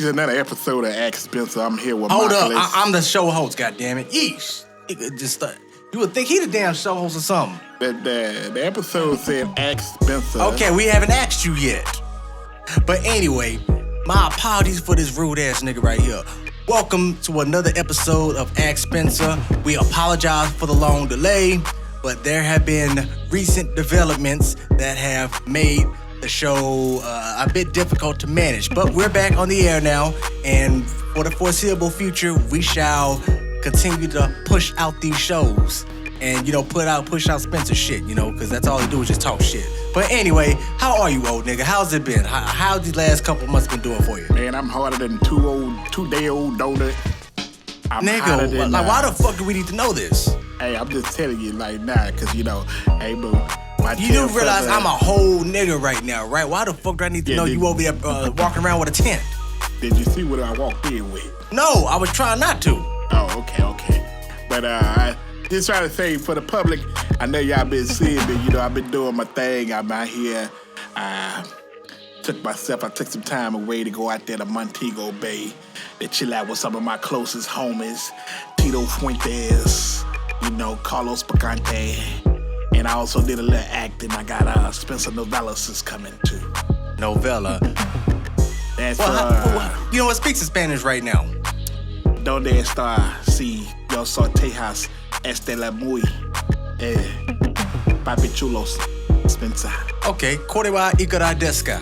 It's another episode of Ask Spencer. I'm here with Hold Michael. up, I'm the show host, goddammit. Yeesh. You would think he the damn show host or something. The episode said Ask Spencer. Okay, we haven't asked you yet. But anyway, my apologies for this rude ass nigga right here. Welcome to another episode of Ask Spencer. We apologize for the long delay, but there have been recent developments that have made the show a bit difficult to manage. But we're back on the air now, and for the foreseeable future, we shall continue to push out these shows and, push out Spencer shit, because that's all they do is just talk shit. But anyway, how are you, old nigga? How's it been? How's these last couple months been doing for you? Man, I'm harder than two-day-old donut. I'm hotter than, why the fuck do we need to know this? Hey, I'm just telling you, because, hey, boo. You do realize I'm a whole nigga right now, right? Why the fuck do I need to know you over there walking around with a tent? Did you see what I walked in with? No, I was trying not to. Oh, okay. But I just trying to say for the public, I know y'all been seeing me. I've been doing my thing. I'm out here. I took some time away to go out there to Montego Bay to chill out with some of my closest homies, Tito Fuentes, Carlos Picante. And I also did a little acting. I got Spencer Novelas is coming too. Novella. That's you know what? Speaks in Spanish right now. Donde está si yo soy Tejas estela muy papi chulos Spencer. Okay, Korewa ikara desu ka?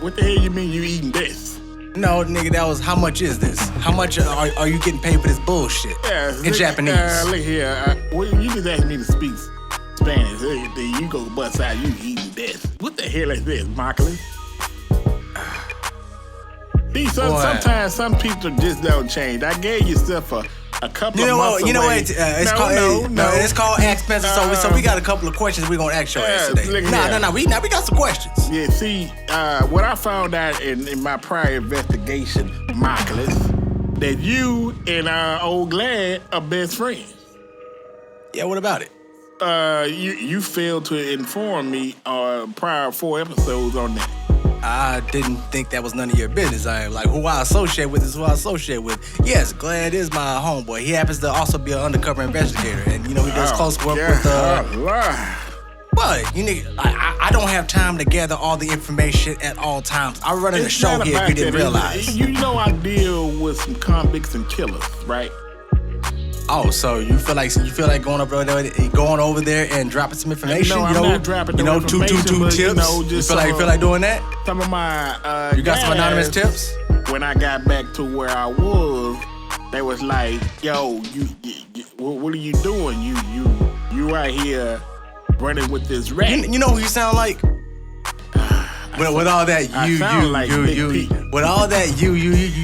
What the hell you mean you eating this? No, nigga, that was how much is this? How much are you getting paid for this bullshit? In Japanese. Look here, you just asked me to speak Spanish. Then you go bust out, you eating this. What the hell is this, Michael? See, sometimes some people just don't change. I gave you stuff a couple of months away. It's called Ask Spencer. So we got a couple of questions we're gonna ask your ass today. No. We got some questions. Yeah, see, what I found out in my prior investigation, Michael, that you and old Glad are best friends. Yeah, what about it? You failed to inform me prior 4 episodes on that. I didn't think that was none of your business. I am like, who I associate with is who I associate with. Yes, Glad is my homeboy. He happens to also be an undercover investigator, and he does close work with. But I don't have time to gather all the information at all times. I run in the show here if you didn't realize. I deal with some convicts and killers, right? Oh, so you feel like going over there and dropping some information? No, I'm not dropping no information. 2 tips. You feel like doing that? Some of my you got some anonymous tips? When I got back to where I was, they was like, "Yo, you what are you doing? You right here running with this rat." You know who you sound like? With all that you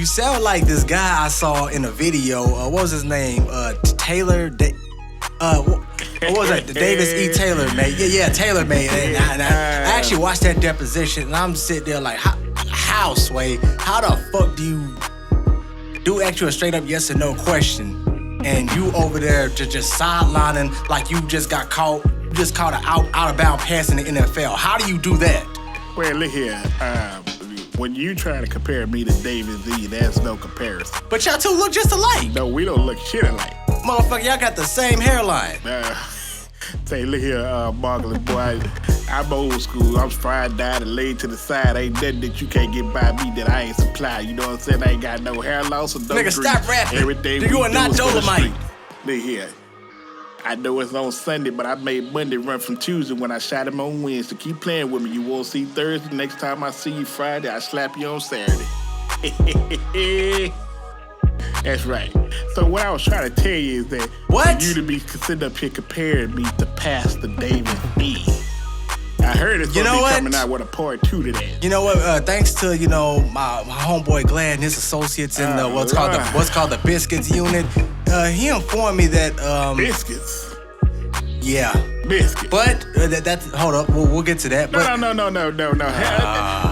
sound like this guy I saw in a video. What was his name? Taylor. What was that? Davis E. Taylor, mate. Yeah, Taylor, mate. And I actually watched that deposition, and I'm sitting there like, how Sway? How the fuck do you ask you a straight up yes or no question, and you over there just sidelining like you just got caught, an out of bound pass in the NFL? How do you do that? Well, look here. When you try to compare me to David Z, there's no comparison. But y'all two look just alike. No, we don't look shit alike. Motherfucker, y'all got the same hairline. Say, look here, Margaret, boy. I'm old school. I'm fried, dyed, and laid to the side. Ain't nothing that you can't get by me that I ain't supply. You know what I'm saying? I ain't got no hair loss or no Nigga, stop rapping. Everything you are not Dolomite. Look here. I know it's on Sunday, but I made Monday run from Tuesday when I shot him on Wednesday. Keep playing with me. You won't see Thursday. Next time I see you Friday, I slap you on Saturday. That's right. So what I was trying to tell you is that for you to be sitting up here comparing me to Pastor David E. I heard it's gonna be coming out with a part 2 to that. You know what? Thanks to my homeboy Glad and his associates in what's called the Biscuits unit. He informed me that Biscuits. Yeah. Biscuits. But that's hold up. We'll get to that. No.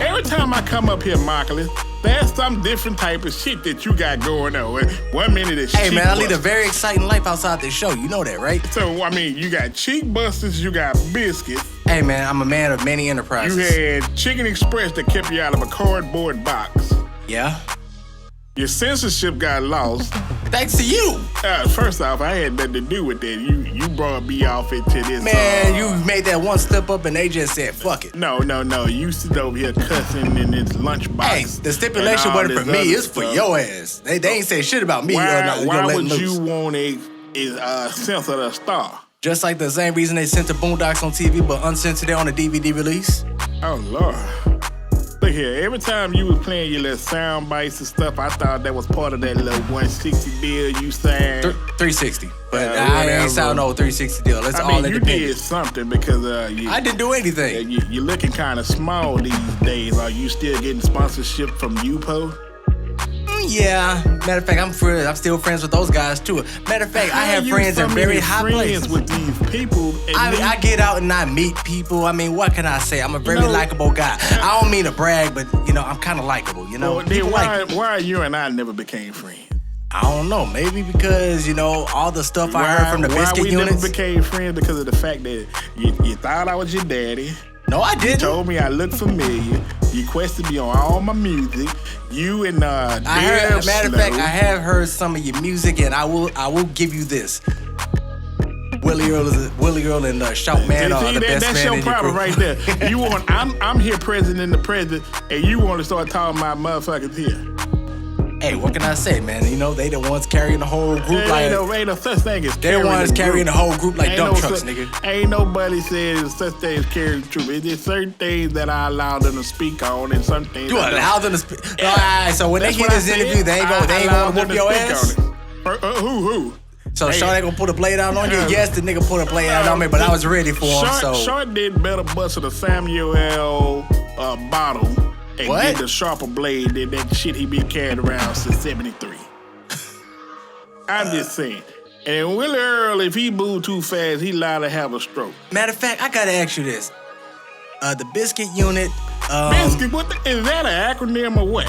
Every time I come up here, Marcus, there's some different type of shit that you got going on. 1 minute is Hey man, I lead a very exciting life outside this show. You know that, right? So I mean, you got cheek busters, you got biscuits. Hey, man, I'm a man of many You enterprises. had Chicken Express that kept you out of a cardboard box. Yeah. Your censorship got lost. Thanks to you. First off, I had nothing to do with that. You brought me off into this. Man, you made that one step up and they just said, fuck it. No. You sit over here cussing in this lunchbox. Hey, the stipulation wasn't for me. It's for your ass. They ain't say shit about me. Why would you want to censor the star? Just like the same reason they sent the Boondocks on TV but uncensored it on a DVD release. Oh, Lord. Look here, every time you was playing your little sound bites and stuff, I thought that was part of that little 160 deal you signed. 360. But I ain't signed no 360 deal. That's all independent. You did something because I didn't do anything. You're looking kind of small these days. Are you still getting sponsorship from UPOE? Yeah. Matter of fact, I'm still friends with those guys too. Matter of fact, I have friends in very high places. With these people. I get out and I meet people. I mean, what can I say? I'm a very likable guy. I don't mean to brag, but I'm kind of likable. Well, then why you and I never became friends? I don't know. Maybe because all the stuff I heard from the biscuit units. Why we never became friends? Because of the fact that you thought I was your daddy. No, I didn't. You told me I looked familiar. You requested me on all my music. You and matter of fact, I have heard some of your music, and I will give you this. Willie Earl and Shoutman are the best man in your group. That's your problem right there. I'm here present in the present, and you want to start talking about motherfuckers here. Hey, what can I say, man? They the ones carrying the whole group ain't no such thing as they're the ones carrying the whole group like dump trucks, nigga. Ain't nobody said there's such thing as carrying the truth. It's just certain things that I allow them to speak on, and some things you allow them to speak. Yeah. All right, so when they hear this interview, they ain't gonna whoop your ass. Who? So Short gonna put a blade out on you? Yes, the nigga put a blade out on me, but I was ready for him. Short did better bust a Samuel bottle. And what? get the sharper blade than that shit he been carrying around since 73. I'm just saying. And Willie Earl, if he moved too fast, he liable to have a stroke. Matter of fact, I gotta ask you this. The biscuit unit. Biscuit? Is that an acronym or what?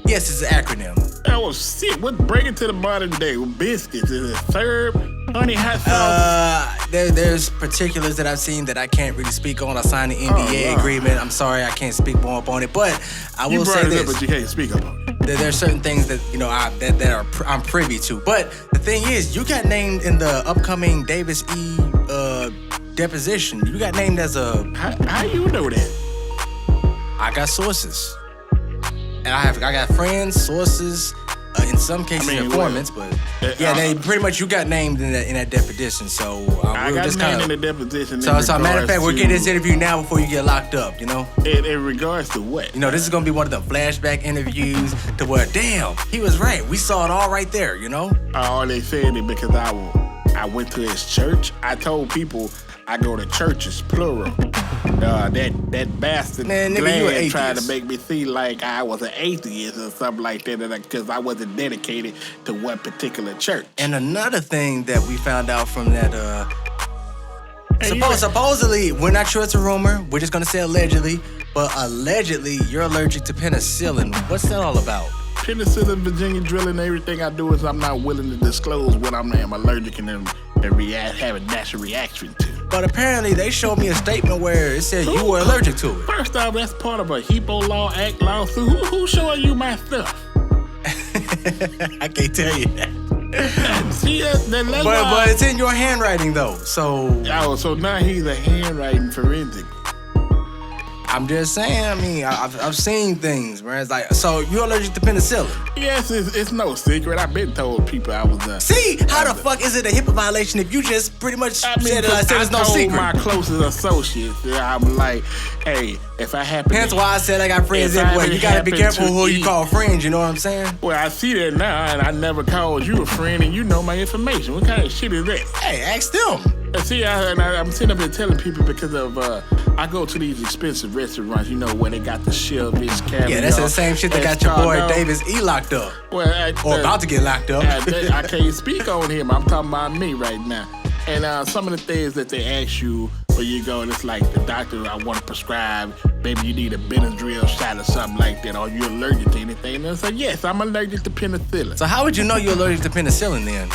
Yes, it's an acronym. That was sick. Bring it to the modern day. Biscuits. Is it syrup, honey, hot sauce? There's particulars that I've seen that I can't really speak on. I signed an NDA agreement. I'm sorry, I can't speak more up on it. But I will say this. Up, but you can't speak up on it. There's certain things that I'm privy to. But the thing is, you got named in the upcoming Davis E. deposition. You got named as a. How you know that? I got sources. And I got friends, sources, in some cases informants, but they pretty much you got named in that deposition. So I got named in the deposition. So matter of fact, we're getting this interview now before you get locked up. In regards to what? This is gonna be one of the flashback interviews to where damn he was right. We saw it all right there. Oh, they said it because I went to his church. I told people I go to churches, plural. That bastard Glad tried to make me feel like I was an atheist or something like that because I wasn't dedicated to one particular church. And another thing that we found out from that, supposedly, we're not sure it's a rumor. We're just going to say allegedly. But allegedly, you're allergic to penicillin. What's that all about? Penicillin, Virginia drilling, everything I do is I'm not willing to disclose what I am allergic and have a natural reaction to. But apparently they showed me a statement where it said you were allergic to it. First off, that's part of a HIPAA Law Act lawsuit. Who's showing you my stuff? I can't tell you that. See, but it's in your handwriting though, so. Oh, so now he's a handwriting forensic. I'm just saying, I mean, I've seen things, man. It's like, so you're allergic to penicillin? Yes, it's no secret. I've been told people I was. See, how the fuck is it a HIPAA violation if you just pretty much said it's no secret? I told my closest associates, I'm like, hey, if I happen. Hence why I said I got friends everywhere. You gotta be careful who you call friends. You know what I'm saying? Well, I see that now, and I never called you a friend, and you know my information. What kind of shit is that? Hey, ask them. See, I'm sitting up here telling people because of I go to these expensive restaurants, where they got the shellfish caviar. Yeah, that's the same shit that got your boy Davis E locked up. Well, or about to get locked up. I can't speak on him. I'm talking about me right now. And some of the things that they ask you when you go, and it's like the doctor, I want to prescribe, maybe you need a Benadryl shot or something like that. Are you allergic to anything? And I say, yes, I'm allergic to penicillin. So how would you know you're allergic to penicillin then?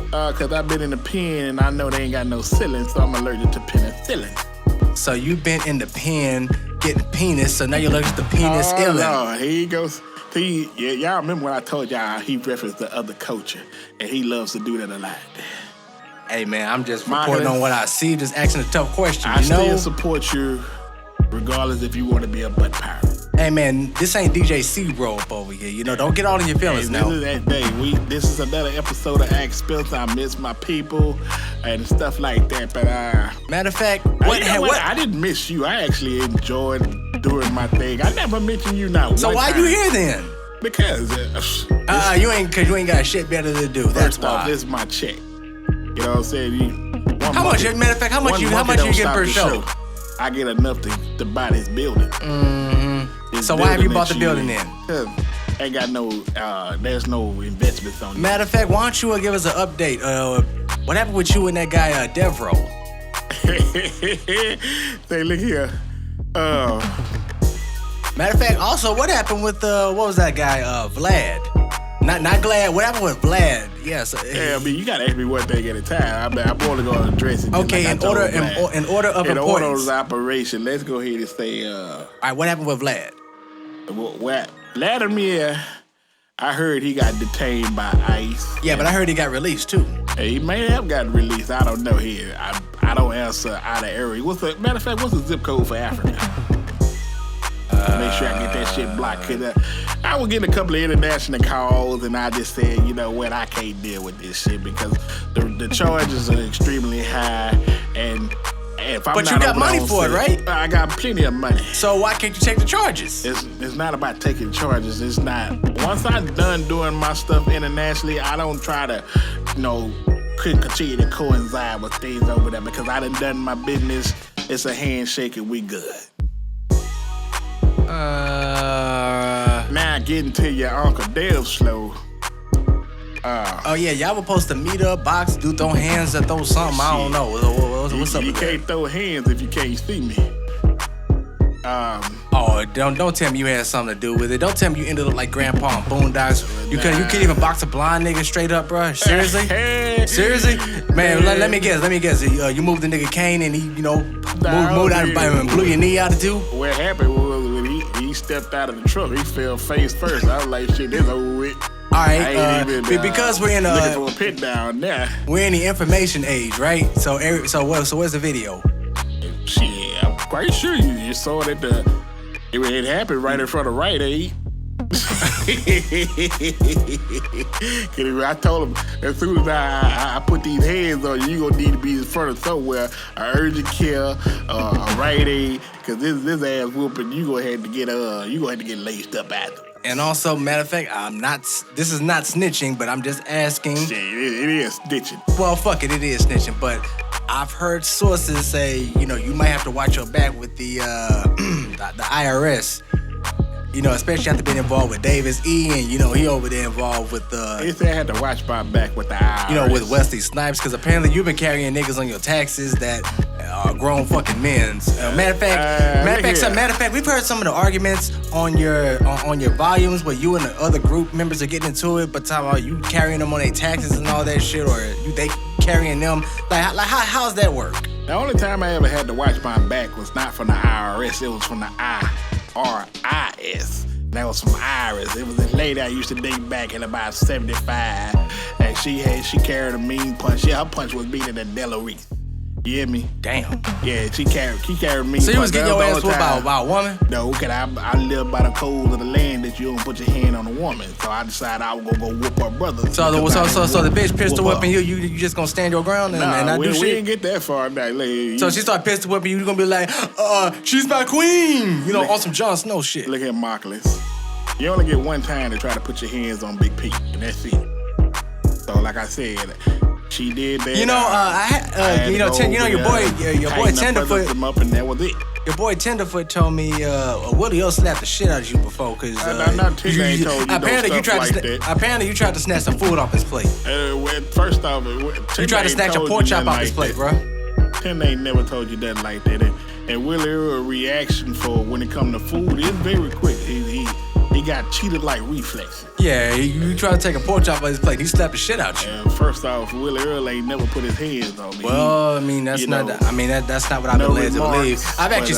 Because I've been in the pen and I know they ain't got no cillin, so I'm allergic to penicillin. So you've been in the pen getting penis, so now you're looking at the penis illin. No, here he goes. Y'all remember when I told y'all he referenced the other culture, and he loves to do that a lot. Hey, man, I'm just reporting on what I see, just asking a tough question, I still support you, regardless if you want to be a butt pirate. Hey, man, this ain't DJ C-Roll up over here. Don't get all in your feelings now. This is that day. This is another episode of Ask Spencer. I miss my people and stuff like that. But matter of fact, I didn't miss you. I actually enjoyed doing my thing. I never mentioned you now. So why you here then? Because you ain't got shit better to do. That's why. Off, this is my check. You know what I'm saying? How much? Matter of fact, how much you get per show? I get enough to buy this building. Mm-hmm. So why have you bought the building then? Ain't got no, there's no investments on it. Matter of fact, why don't you give us an update? What happened with you and that guy, Devro? Say, look here. Matter of fact, also, what happened with, what was that guy, Vlad? Not Glad. What happened with Vlad? Yes. Yeah, I mean, you gotta ask me one thing at a time. I'm only gonna address it. Okay, in order of importance. In order of operation, let's go ahead and say. All right, what happened with Vlad? Vladimir, I heard he got detained by ICE. Yeah, but I heard he got released too. He may have gotten released. I don't know here. I don't answer out of area. Matter of fact, what's the zip code for Africa? Make sure I get that shit blocked. Cause I was getting a couple of international calls, and I just said, you know what, I can't deal with this shit because the charges are extremely high, and if I'm but not you got money for it, right? I got plenty of money. So why can't you take the charges? It's not about taking charges. It's not. Once I'm done doing my stuff internationally, I don't try to, continue to coincide with things over there because I done my business. It's a handshake and we good. Now getting to your Uncle Dale slow. Oh yeah, y'all were supposed to meet up, box, throw hands or throw something. I don't know. What's up? You can't throw hands if you can't see me. Don't tell me you had something to do with it. Don't tell me you ended up like Grandpa on Boondocks. You can't even box a blind nigga straight up, bro. Seriously? Seriously? Man, let me guess. You moved the nigga Kane and he, moved out and blew your knee out too? What happened was when he stepped out of the truck, he fell face first. I was like, shit, this over with. All right, because we're in looking for a pit down there. We're in the information age, right? So where's the video? Shit, I'm quite sure you saw it it happened right in front of Rite Aid. I told him as soon as I put these hands on you gonna need to be in front of somewhere, an urgent care, a Rite Aid, because this ass whooping you gonna have to get laced up after. And also, matter of fact, this is not snitching, but I'm just asking. Shit, it is snitching. Well, fuck it is snitching, but I've heard sources say, you might have to watch your back with the IRS. Especially after being involved with Davis E, and he over there involved with He said I had to watch my back with the IRS. With Wesley Snipes, because apparently you've been carrying niggas on your taxes that are grown fucking men's. Matter of fact, we've heard some of the arguments on your volumes where you and the other group members are getting into it, but talking about you carrying them on their taxes and all that shit, or they carrying them. Like how's that work? The only time I ever had to watch my back was not from the IRS, it was from the IRIS. That was from Iris. It was this lady I used to date back in about 75. And she carried a mean punch. Yeah, her punch was beating the Delarice. You hear me? Damn. Yeah, she carried me. So you was getting your ass whooped by a woman? No, because I live by the codes of the land that you don't put your hand on a woman. So I decided I was gonna go whoop her brother. So the bitch pistol whipping you just gonna stand your ground and not do shit? We didn't get that far back. So she started pistol whipping you gonna be like, she's my queen. On some Jon Snow shit. Look at Markless. You only get one time to try to put your hands on Big P, and that's it. So like I said, she did that. Your boy Tenderfoot. Them up and that was it. Your boy Tenderfoot told me Willie O slapped the shit out of you before, cause apparently you tried to snatch some food off his plate. First off, you tried to snatch a pork chop off his plate, bro. Tim ain't never told you nothing like that. And Willie, a reaction for when it comes to food is very quick. He he got cheated like reflexes. Yeah, you try to take a pork chop on his plate, he slapped the shit out you. And first off, Willie Earl ain't never put his hands on me. Well, I mean, that's not what I've been led to believe. I've actually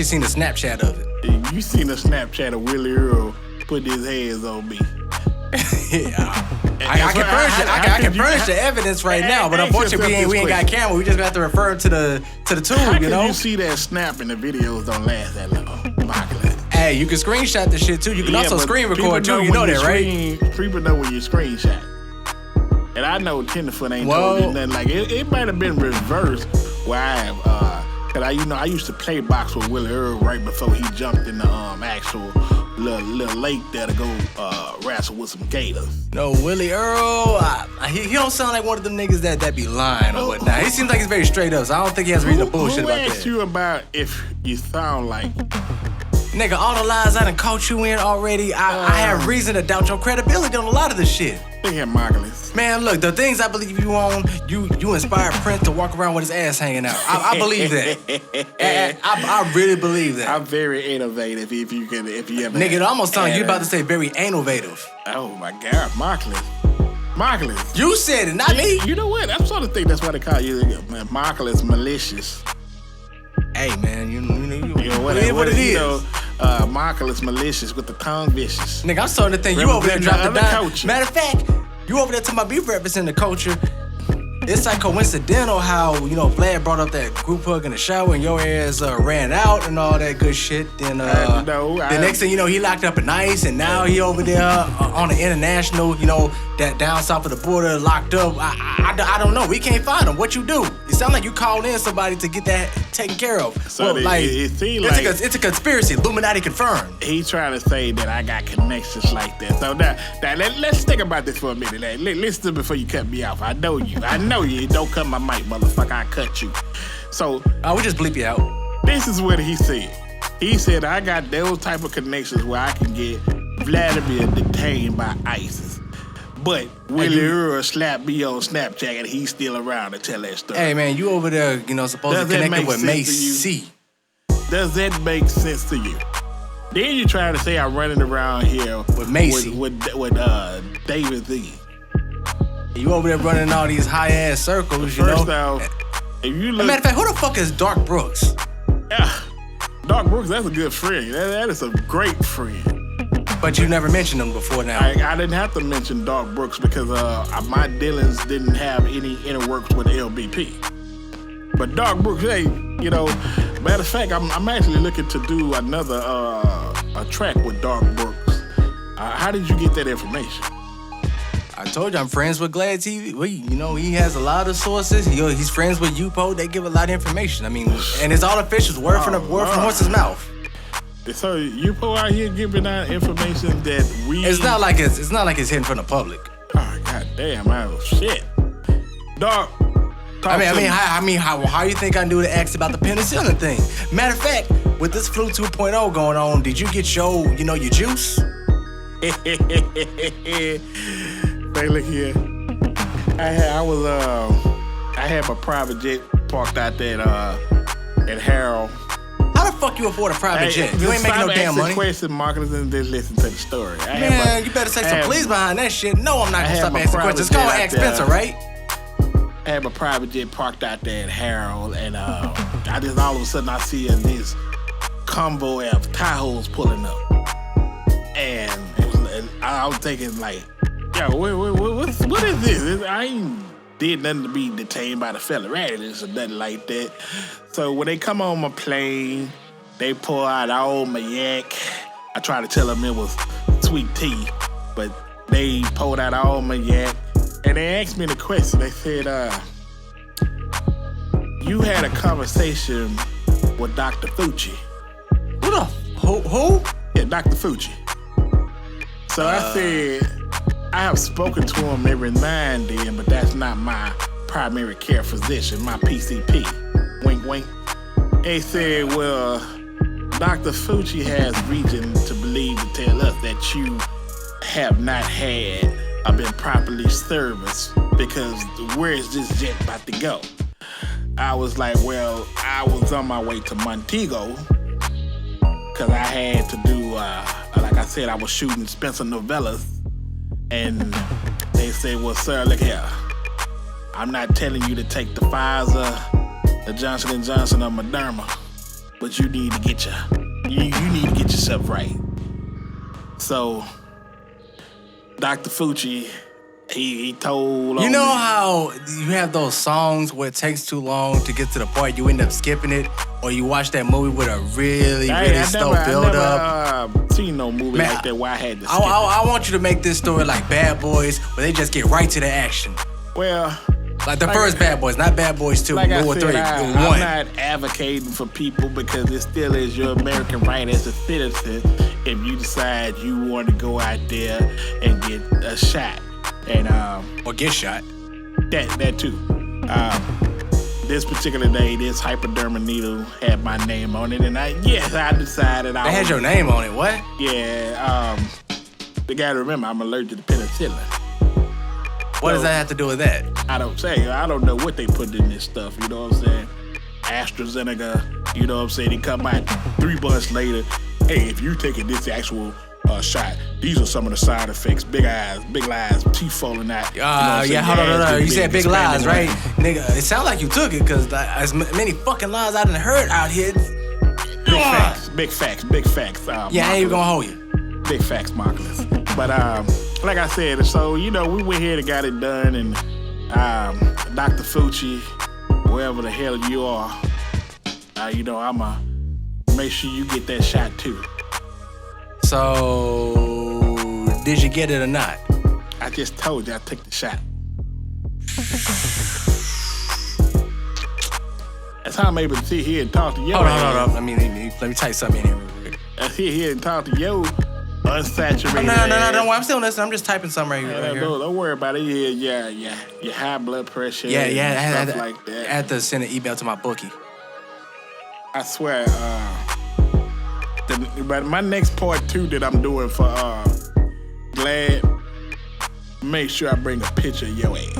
seen the Snapchat of it. You seen the Snapchat of Willie Earl putting his hands on me. Yeah. I can furnish the evidence right now, but unfortunately we ain't got camera. We just got to refer to the tool, How you know? can you see that snap and the videos don't last that long? Michael. Hey, you can screenshot the shit too. You can also screen record too. You know that, right? People know when you screenshot. And I know Tenderfoot ain't told you nothing. Like it might have been reversed where I have, cause I used to play box with Willie Earl right before he jumped in the actual little lake there to go wrestle with some gators. No, Willie Earl, he don't sound like one of them niggas that be lying or whatnot. He seems like he's very straight up, so I don't think he has reason to bullshit about that. Who asked you about if you sound like... Nigga, all the lies I done caught you in already, I have reason to doubt your credibility on a lot of this shit. Look at Margulis. Man, look, the things I believe you on, you inspired Prince to walk around with his ass hanging out. I believe that. I really believe that. I'm very innovative if you ever... Nigga, it almost sound like you about to say very innovative. Oh my God, Margulis. You said it, not me. You know what? I'm sort of think that's why they call you Margulis malicious. Hey man, you know what it is. You know, Margulis malicious with the tongue vicious. Nigga, I'm starting to think you over there dropping the dime. Matter of fact, you over there talking about beef representing the culture. It's like coincidental how, Vlad brought up that group hug in the shower and your ass ran out and all that good shit. Then the next thing you know, he locked up in ICE and now he over there on the international, that down south of the border locked up. I don't know. We can't find him. What you do? It sound like you called in somebody to get that taken care of. So it seems like it's a conspiracy. Illuminati confirmed. He's trying to say that I got connections like that. So now let's think about this for a minute. Listen before you cut me off. I know you. Don't cut my mic, motherfucker. I cut you. So we just bleep you out. This is what he said. He said I got those type of connections where I can get Vladimir detained by ISIS. But Willie Earl slapped me on Snapchat and he's still around to tell that story. Hey man, you over there, supposed to connect with Macy. Does that make sense to you? Then you try to say I'm running around here with Macy. With David Z. You over there running all these high ass circles, First off, if you look... Matter of fact, who the fuck is Dark Brooks? Dark Brooks, that's a good friend. That is a great friend. But you never mentioned him before now. I didn't have to mention Dark Brooks because my dealings didn't have any inner works with LBP. But Dark Brooks, hey, matter of fact, I'm actually looking to do another a track with Dark Brooks. How did you get that information? I told you I'm friends with Glad TV. He has a lot of sources. He's friends with UPOE. They give a lot of information. I mean, and it's all official. Word from horse's mouth. So UPOE out here giving out information that we... It's not like it's hidden from the public. Oh goddamn! Shit. Dog. How you think I knew to ask about the penicillin thing? Matter of fact, with this flu 2.0 going on, did you get your juice? Hey, look here. I had my private jet parked out there at Harold. How the fuck you afford a private jet? You ain't making no damn money. Question, Marcus, and just listen to the story. You better say some please behind that shit. No, I'm not gonna stop asking questions. It's called Ask Spencer, right? I had my private jet parked out there at Harold, and I just all of a sudden I see this convoy of Tahoes pulling up, and I was thinking like, yo, what is this? I ain't did nothing to be detained by the federalists or nothing like that. So when they come on my plane, they pour out all my yak. I tried to tell them it was sweet tea, but they poured out all my yak. And they asked me the question. They said, you had a conversation with Dr. Fucci. Who? Yeah, Dr. Fucci. So I said, I have spoken to him every now and then, but that's not my primary care physician, my PCP. Wink, wink. They said, well, Dr. Fucci has reason to believe to tell us that you have not had or been properly serviced because where is this jet about to go? I was like, well, I was on my way to Montego because I had to do like like I said, I was shooting Spencer novellas, and they said, well, sir, look here. I'm not telling you to take the Pfizer, the Johnson & Johnson, or Moderna, but you need to get you need to get yourself right. So, Dr. Fucci, he told You on know me, how you have those songs where it takes too long to get to the part you end up skipping it, or you watch that movie with a really slow build up? I never seen no movie like that where I had to skip it. I want you to make this story like Bad Boys, where they just get right to the action. Well, Like the first Bad Boys, not Bad Boys 2 like I or said, 3, I'm 1. not advocating for people because it still is your American right as a citizen if you decide you want to go out there and get a shot. And Or get shot. that too. This particular day, this hypodermic needle had my name on it, and I decided They had your name on it, what? Yeah, you gotta remember, I'm allergic to penicillin. What does that have to do with that? I don't know what they put in this stuff, you know what I'm saying? AstraZeneca, you know what I'm saying? They come out 3 months later, hey, if you're taking this actual shot, these are some of the side effects. Big eyes, big lies, teeth falling out. Hold on. You said big lies, right? Nigga, it sounds like you took it, because as many fucking lies I done heard out here. Big facts. I ain't even gonna hold you. Big facts, Marcus. But like I said, so we went here and got it done, and Dr. Fucci, wherever the hell you are, I'ma make sure you get that shot too. So, did you get it or not? I just told you I took the shot. That's how I'm able to sit here and talk to you. Hold on. Let me type something in here real quick. I sit here and talk to you. Unsaturated. No, don't worry. I'm still listening. I'm just typing something right here. Don't worry about it. Yeah. Your high blood pressure. Yeah. Stuff like that. I had to send an email to my bookie. I swear. But my next part 2 that I'm doing for Glad, make sure I bring a picture of your ass.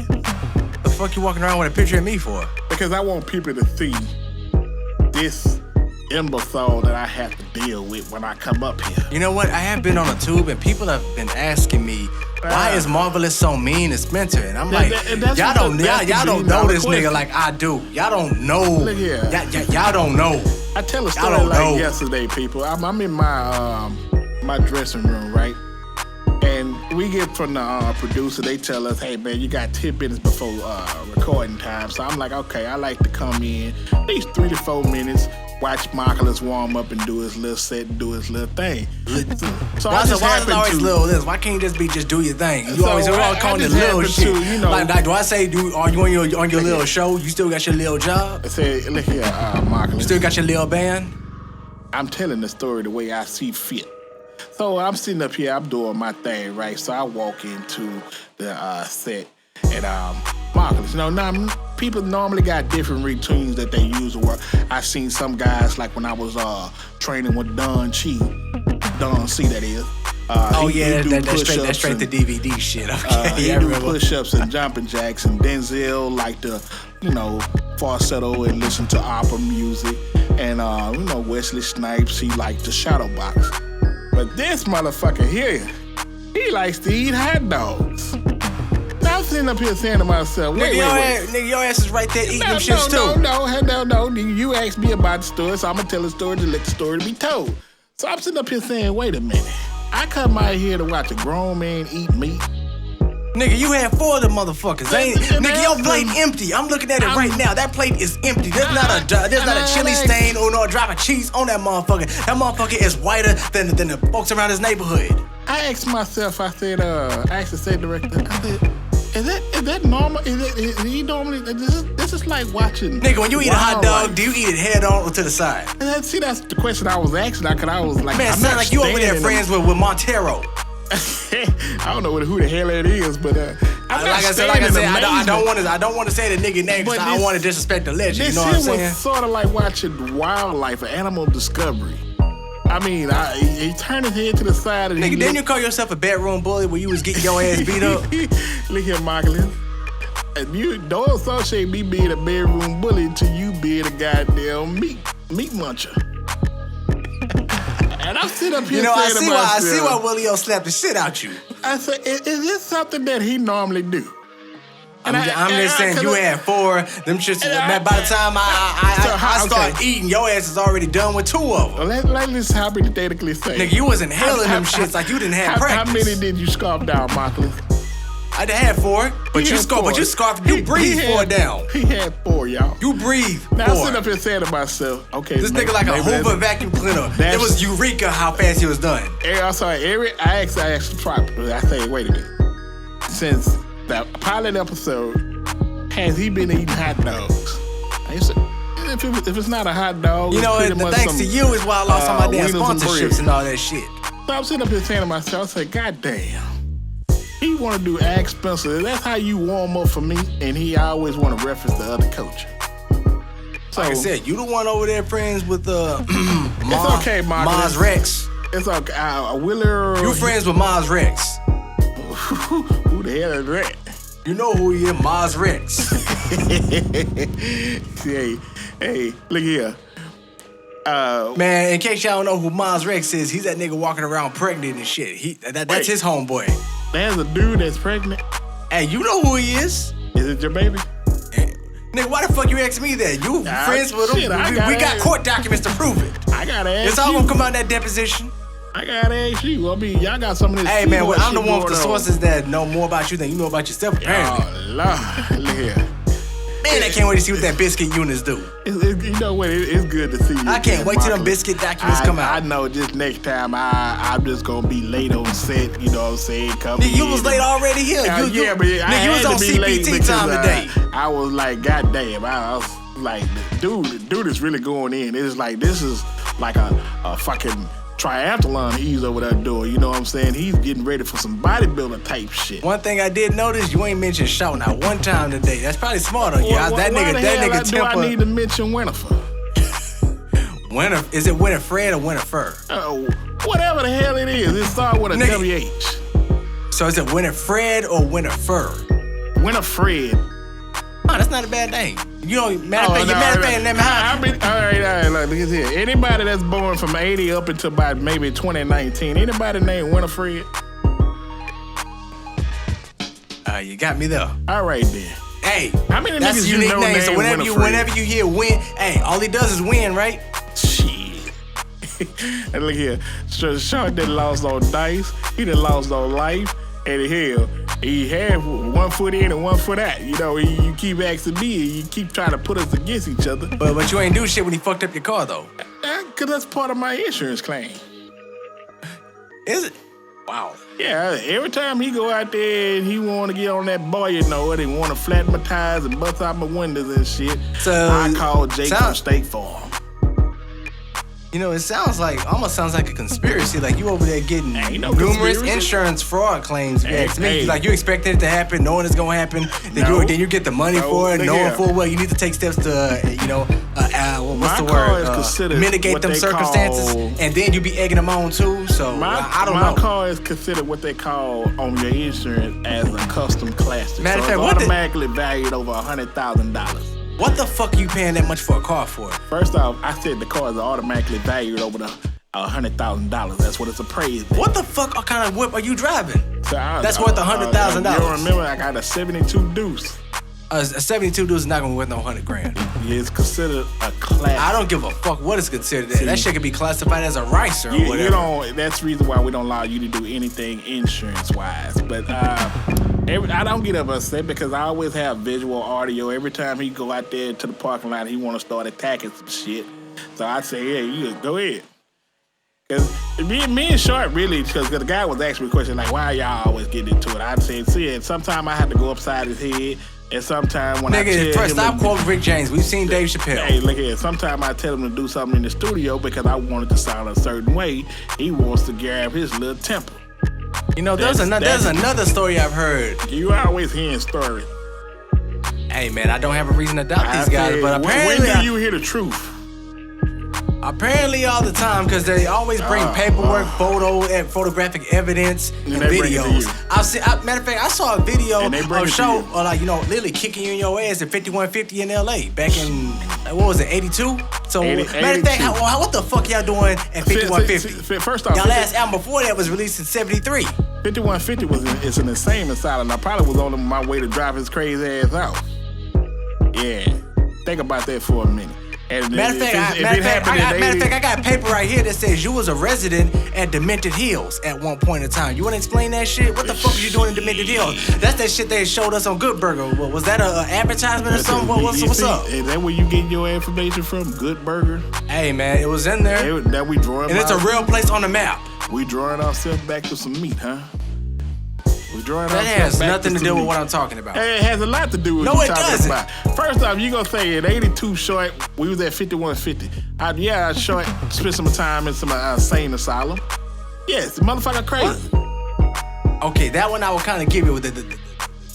The fuck you walking around with a picture of me for? Because I want people to see this imbecile that I have to deal with when I come up here. You know what? I have been on a tube and people have been asking me, why is Marvelous so mean to Spencer? And I'm like, y'all don't know this nigga like I do. Y'all don't know. Look here. Y'all don't know. I tell a story like yesterday, people. I'm in my dressing room, right? And we get from the producer, they tell us, hey, man, you got 10 minutes before recording time. So I'm like, okay, I like to come in at least 3 to 4 minutes, watch Marcus warm up and do his little set and do his little thing. So why is it always little this? Why can't you just do your thing? You always calling it little shit. Like, do I say, are you on your little show? You still got your little job? I said, look here, Marcus. You still got your little band? I'm telling the story the way I see fit. So I'm sitting up here, I'm doing my thing, right? So I walk into the set, and Marcus, people normally got different routines that they use to work. I've seen some guys, like when I was training with Don C, that is. That's straight to DVD shit. Okay, he do push-ups and jumping jacks, and Denzel like to, falsetto and listen to opera music, and Wesley Snipes, he like to shadow box. But this motherfucker here, he likes to eat hot dogs. Now I'm sitting up here saying to myself, wait. Nigga, your ass is right there eating them shits too. No. You asked me about the story, so I'm gonna tell the story to let the story be told. So I'm sitting up here saying, wait a minute. I come out here to watch a grown man eat meat. Nigga, you had 4 of them motherfuckers. Nigga, your plate empty. I'm looking at it right now. That plate is empty. There's not a chili stain or no drop of cheese on that motherfucker. That motherfucker is whiter than the folks around his neighborhood. I asked myself, I said, I asked the set director, I said, is that normal? Is he normally, this is like watching. Nigga, when you eat a hot dog, do you eat it head on or to the side? And see, that's the question I was asking, because I was like, man, it sounds like you over there friends with Montero. I don't know who the hell that is, but I don't want to say the nigga name because I don't want to disrespect the legend. You know what I'm saying? This was sort of like watching wildlife, or animal discovery. I mean, he turned his head to the side and nigga, didn't you call yourself a bedroom bully when you was getting your ass beat up? Look here, Marcus. And you don't associate me being a bedroom bully until you being a goddamn meat muncher. And I'm sit up here You know, I saying to see myself, why Willie O slapped the shit out you. I said, is this something that he normally do? I'm just saying, you had 4. Them shits. Man, by the time I start eating, your ass is already done with 2 of them. Let's hypothetically say. Nigga, you was inhaling them shits like you didn't have practice. How many did you scarf down, Markley? I done had 4, but you breathed 4 down. He had 4, y'all. You breathed 4. Now I sit up here saying to myself, okay. This nigga like a Hoover vacuum cleaner. It was Eureka how fast he was done. I'm sorry, I asked the properly. I say, wait a minute. Since the pilot episode, has he been eating hot dogs? I said, if it's not a hot dog, you know, thanks to you is why I lost all my damn sponsorships and all that shit. So I'm sitting up here saying to myself, I say, God damn. He want to do Ask Spencer. That's how you warm up for me, and he always want to reference the other coach. So, like I said, you the one over there friends with it's okay, Mark. Maz Rex. It's okay. Willer. You friends with Maz Rex. Who the hell is that? You know who he is, Maz Rex. hey, look here. Man, in case y'all don't know who Maz Rex is, he's that nigga walking around pregnant and shit. That's his homeboy. There's a dude that's pregnant. Hey, you know who he is? Is it your baby? Hey, nigga, why the fuck you asking me that? You friends with him? We got court documents to prove it. I gotta ask you. It's all gonna come out in that deposition. I gotta ask you. I mean, y'all got some of this. Hey, man, I'm the one with the sources that know more about you than you know about yourself, apparently. Oh, Lord. Look here. Man, I can't wait to see what that biscuit units do. You know what? It's good to see you. I can't wait till them biscuit documents come out. I know just next time I'm just going to be late on set, you know what I'm saying? You was late already here. But you was on CPT time today. I was like, God damn. I was like, dude is really going in. It's like, this is like a fucking triathlon he's over there doing, you know what I'm saying? He's getting ready for some bodybuilder type shit. One thing I did notice, you ain't mentioned Shaw not one time today. That's probably smart on you. That nigga do temper. I need to mention Winifred? Is it Winifred or Winifred? Whatever the hell it is, it starts with a WH. So is it Winifred or Winifred? Winifred. Oh, that's not a bad name. You know, matter of fact, name all right, look at here. Anybody that's born from 80 up until about maybe 2019, anybody named Winifred? You got me there. All right, then. Hey, how many that's niggas a unique you know name. So whenever you hear win, hey, all he does is win, right? Shit. And look here. Sean done lost on dice. He done lost on life. And hell, he had 1 foot in and 1 foot out. You know, you keep asking me and you keep trying to put us against each other. But you ain't do shit when he fucked up your car, though. Because that's part of my insurance claim. Is it? Wow. Yeah, every time he go out there and he want to get on that boy, you know it, he want to flatten my tires and bust out my windows and shit, so I call Jake from State Farm. You know, it almost sounds like a conspiracy. Like you over there getting numerous insurance fraud claims. Like you expected it to happen, knowing it's gonna happen. Then you get the money for it, knowing full well you need to take steps to, mitigate them circumstances, and then you be egging them on too. So I don't know. My car is considered what they call on your insurance as a custom classic. Matter of fact, it's automatically valued over $100,000. What the fuck are you paying that much for a car for? First off, I said the car is automatically valued over the $100,000. That's what it's appraised at. What the fuck kind of whip are you driving? So that's worth $100,000. You don't remember? I got a 72 Deuce. A 72 Deuce is not gonna be worth no $100,000. Yeah, it's considered a classic. I don't give a fuck what it's considered. That shit could be classified as a ricer or whatever. That's the reason why we don't allow you to do anything insurance-wise. But I don't get upset because I always have visual audio. Every time he go out there to the parking lot, he want to start attacking some shit. So I say, yeah, you just go ahead. Because me and Short really, because the guy was asking me a question like, why y'all always getting into it? I'd say, see, sometimes I have to go upside his head. And sometimes when I tell him... Stop quoting Rick James. We've seen Dave Chappelle. Hey, look here. Sometimes I tell him to do something in the studio because I want it to sound a certain way. He wants to grab his little temper. You know, there's another story I've heard. You always hearing stories. Hey, man, I don't have a reason to doubt these guys, but apparently... When do you hear the truth? Apparently all the time, because they always bring paperwork, photographic evidence, and videos. Matter of fact, I saw a video of show, literally kicking you in your ass at 5150 in LA back in, what was it, 82? So, matter of fact, what the fuck y'all doing at 5150? First off, y'all last album before that was released in 73. 5150 it's an insane asylum. I probably was on my way to drive his crazy ass out. Yeah, think about that for a minute. Matter of fact, I got paper right here that says you was a resident at Demented Hills at one point in time. You want to explain that shit? What the fuck was you doing in Demented Hills? That's that shit they showed us on Good Burger. Was that an advertisement or something? What's up? Is that where you get your information from? Good Burger? Hey man, it was in there. That we drawing. And it's a real place on the map. We drawing ourselves back to some meat, huh? That has nothing to do with what I'm talking about. It has a lot to do with what you're talking about. First off, you gonna say in 82 short, we was at 5150. I short spent some time in some insane asylum. Yes, the motherfucker crazy. Okay, that one I will kind of give you with the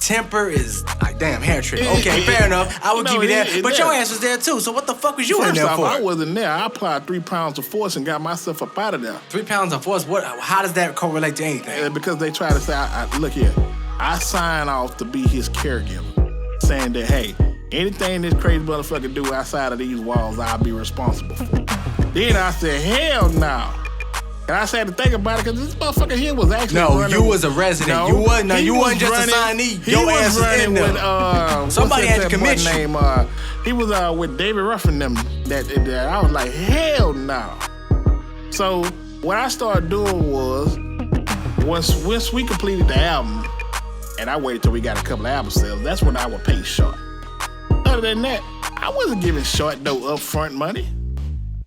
temper is like damn hair trick. Okay, fair enough. I will give you that. But your ass was there too. So what the fuck was you in there for? I wasn't there. I applied 3 pounds of force and got myself up out of there. 3 pounds of force? What? How does that correlate to anything? Because they try to say, look here, I sign off to be his caregiver, saying that hey, anything this crazy motherfucker do outside of these walls, I'll be responsible for. Then I said, hell no. And I had to think about it because this motherfucker here was actually running. You was a resident. No, you wasn't just a signee. Your ass was in there. With, somebody had to commit you. He was with David Ruffin them. That I was like, hell no. So what I started doing was, once we completed the album, and I waited till we got a couple of album sales, that's when I would pay Short. Other than that, I wasn't giving Short no upfront money.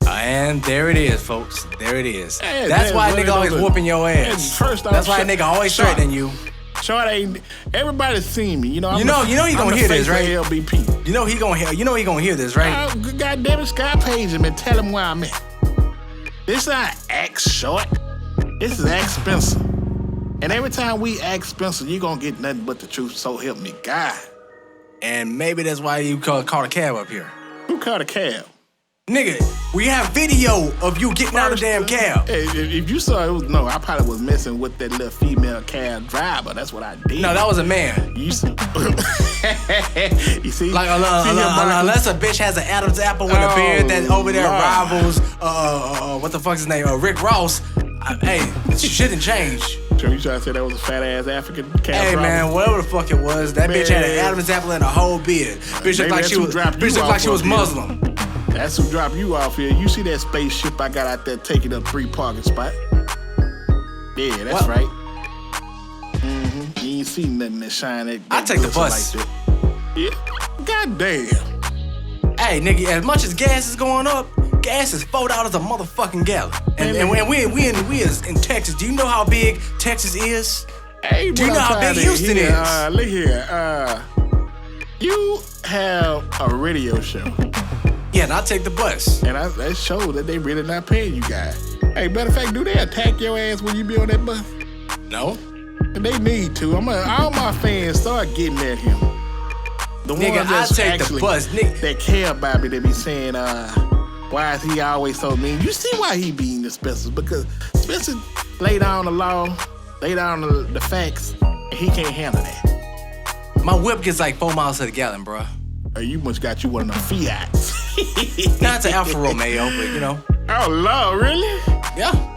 And there it is, folks. There it is. Hey, that's why a nigga always whooping your ass. First off, that's why a nigga always threatening you. Short ain't. Everybody's seen me. You know he gonna hear this, right? LBP. You know he gonna hear this, right? God damn it, Scott page him and tell him where I'm at. This not Axe Short. This is Axe Spencer. And every time we ask Spencer, you gonna get nothing but the truth. So help me God. And maybe that's why you called a cab up here. Who called a cab? Nigga, we have video of you getting out of the damn cab. Hey, if you saw it, I probably was messing with that little female cab driver. That's what I did. No, that was a man. You see? Like, unless a bitch has an Adam's apple with a beard that over there rivals, what the fuck's his name? Rick Ross. Hey, shit didn't change. So you trying to say that was a fat ass African cab driver? Hey man, whatever the fuck it was, that bitch had an Adam's apple and a whole beard. Bitch looked like she was Muslim. That's who dropped you off here. You see that spaceship I got out there taking up 3 parking spots? Yeah, that's right. Mm-hmm. You ain't seen nothing that shine that I take the bus. Like that. Yeah. God damn. Hey, nigga, as much as gas is going up, gas is $4 a motherfucking gallon. And when we is in Texas, do you know how big Texas is? Hey, do you know how big Houston is? Look here. You have a radio show. Yeah, and I take the bus. And that shows that they really not paying you guys. Hey, matter of fact, do they attack your ass when you be on that bus? No. And they need to. All my fans start getting at him. The nigga, ones that's I take the bus. Nigga. That care about me, they be saying, why is he always so mean? You see why he being the Spencer? Because Spencer lay down the law, lay down the facts, and he can't handle that. My whip gets like 4 miles to the gallon, bro. You must got you one of them Fiats. Not to Alfa Romeo, but you know. Oh Lord, really? Yeah.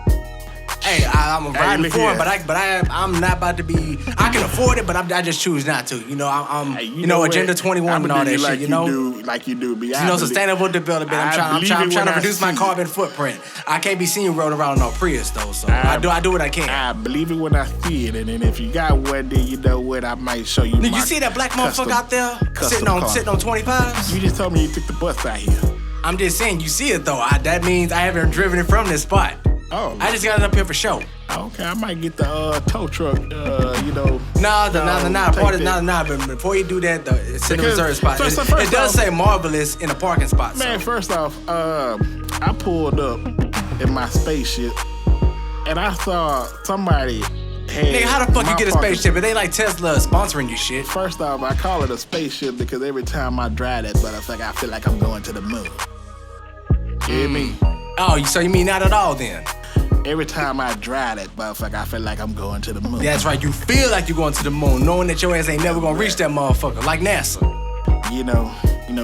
Hey, I'm riding for it, but I'm not about to be. I can afford it, but I just choose not to. You know, I'm Agenda 21 and all that shit. You know, like you do. Sustainable development. I'm trying to reduce my carbon footprint. I can't be seen rolling around on Prius though, so I do what I can. I believe it when I see it, and then if you got one, then you know what, I might show you. You see that black motherfucker out there sitting on 25s? You just told me you took the bus out here. I'm just saying, you see it though. That means I haven't driven it from this spot. Oh. I just got it up here for show. Okay, I might get the tow truck, Nah, but before you do that, it's in the reserve spot. It does say Marvelous in the parking spot. Man, first off, I pulled up in my spaceship, and I saw somebody had... Nigga, how the fuck you get a spaceship? It ain't like Tesla sponsoring you shit. First off, I call it a spaceship because every time I drive that motherfucker, I feel like I'm going to the moon. You hear me? Oh, so you mean not at all then? Every time I drive that motherfucker, I feel like I'm going to the moon. That's right, you feel like you're going to the moon, knowing that your ass ain't never gonna reach that motherfucker, like NASA. You know,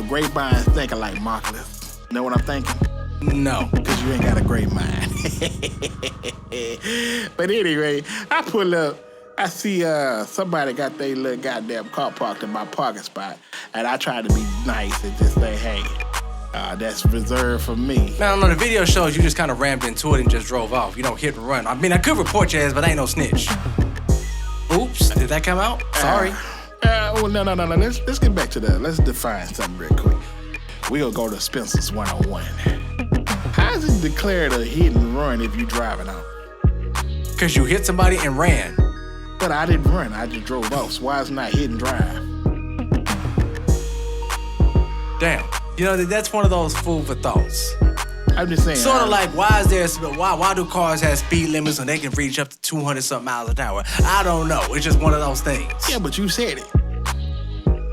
great minds thinking like Marcus. You know what I'm thinking? No. Because you ain't got a great mind. But anyway, I pull up, I see somebody got their little goddamn car parked in my parking spot, and I try to be nice and just say, hey, that's reserved for me. Man, I don't know, the video shows you just kind of rammed into it and just drove off. You know, hit and run. I mean, I could report your ass, but I ain't no snitch. Oops, did that come out? Sorry. Well, no. Let's get back to that. Let's define something real quick. We gonna go to Spencer's 101. How is it declared a hit and run if you driving out? Because you hit somebody and ran. But I didn't run. I just drove off. So why is it not hit and drive? Damn. You know, that's one of those food for thoughts. I'm just saying. Sort of like, why do cars have speed limits and they can reach up to 200-something miles an hour? I don't know. It's just one of those things. Yeah, but you said it.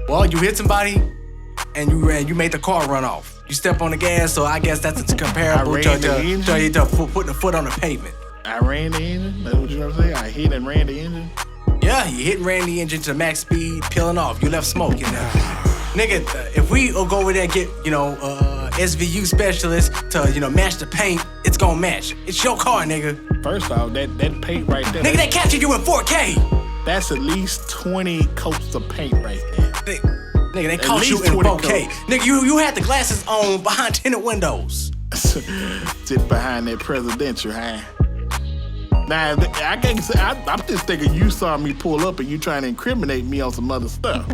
Well, you hit somebody and you made the car run off. You step on the gas, so I guess that's comparable to putting the foot on the pavement. I ran the engine. That's what you know what I'm saying? I hit and ran the engine. Yeah, you hit and ran the engine to max speed, peeling off. You left smoke in there. Nigga, if we go over there and get, SVU specialist to, match the paint, it's gonna match. It's your car, nigga. First off, that paint right there. Nigga, they captured you in 4K. That's at least 20 coats of paint right there. Nigga, they caught you in 4K. Nigga, you had the glasses on behind tinted windows. Sit behind that presidential, huh? Now, I can't say, I'm just thinking you saw me pull up and you trying to incriminate me on some other stuff.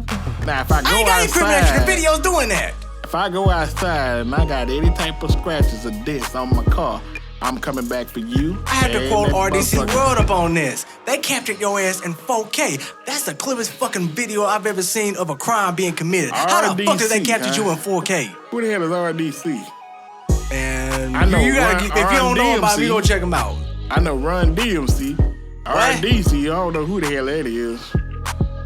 Now, if I go I ain't got outside, the video's doing that. If I go outside and I got any type of scratches or dents on my car, I'm coming back for you. I have to quote RDC World up on this. They captured your ass in 4K. That's the clearest fucking video I've ever seen of a crime being committed. How the fuck did they capture you in 4K? Who the hell is RDC? And I know you gotta, if you don't know about it, you go check them out. I know Run DMC. RDC, I don't know who the hell that is.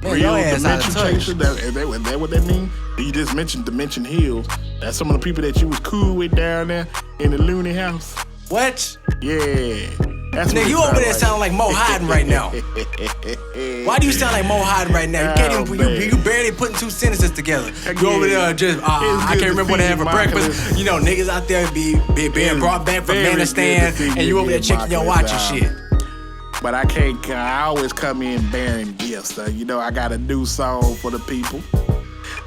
Man, your ass out of touch. Is that what that mean? You just mentioned Dimension Hills. That's some of the people that you was cool with down there in the Looney house. What? Yeah. That's nigga, you over there sounding like Mo Hyden right now. Why do you sound like Mo Hyden right now? You can't even, you barely putting two sentences together. You over there just, I can't remember what I had for breakfast. You know, niggas out there be being brought back from Afghanistan, and you over there checking your watch and shit. But I always come in bearing gifts. So, I got a new song for the people.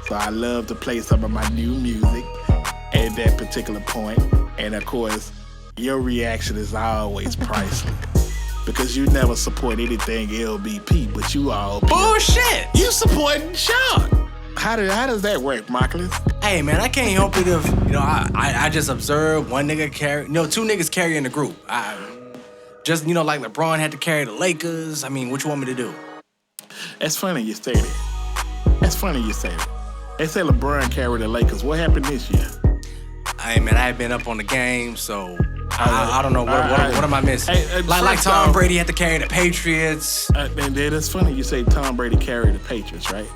So I love to play some of my new music at that particular point. And of course, your reaction is always priceless. Because you never support anything LBP, but you all bullshit. You supporting Sean. How does that work, Marcus? Hey man, I can't help it if I just observe one nigga carry, two niggas carrying the group. Just like LeBron had to carry the Lakers. I mean, what you want me to do? That's funny you say that. They say LeBron carried the Lakers. What happened this year? Hey man, I ain't been up on the game, so I don't know what am I missing. Like Tom Brady had to carry the Patriots. That's funny you say Tom Brady carried the Patriots, right?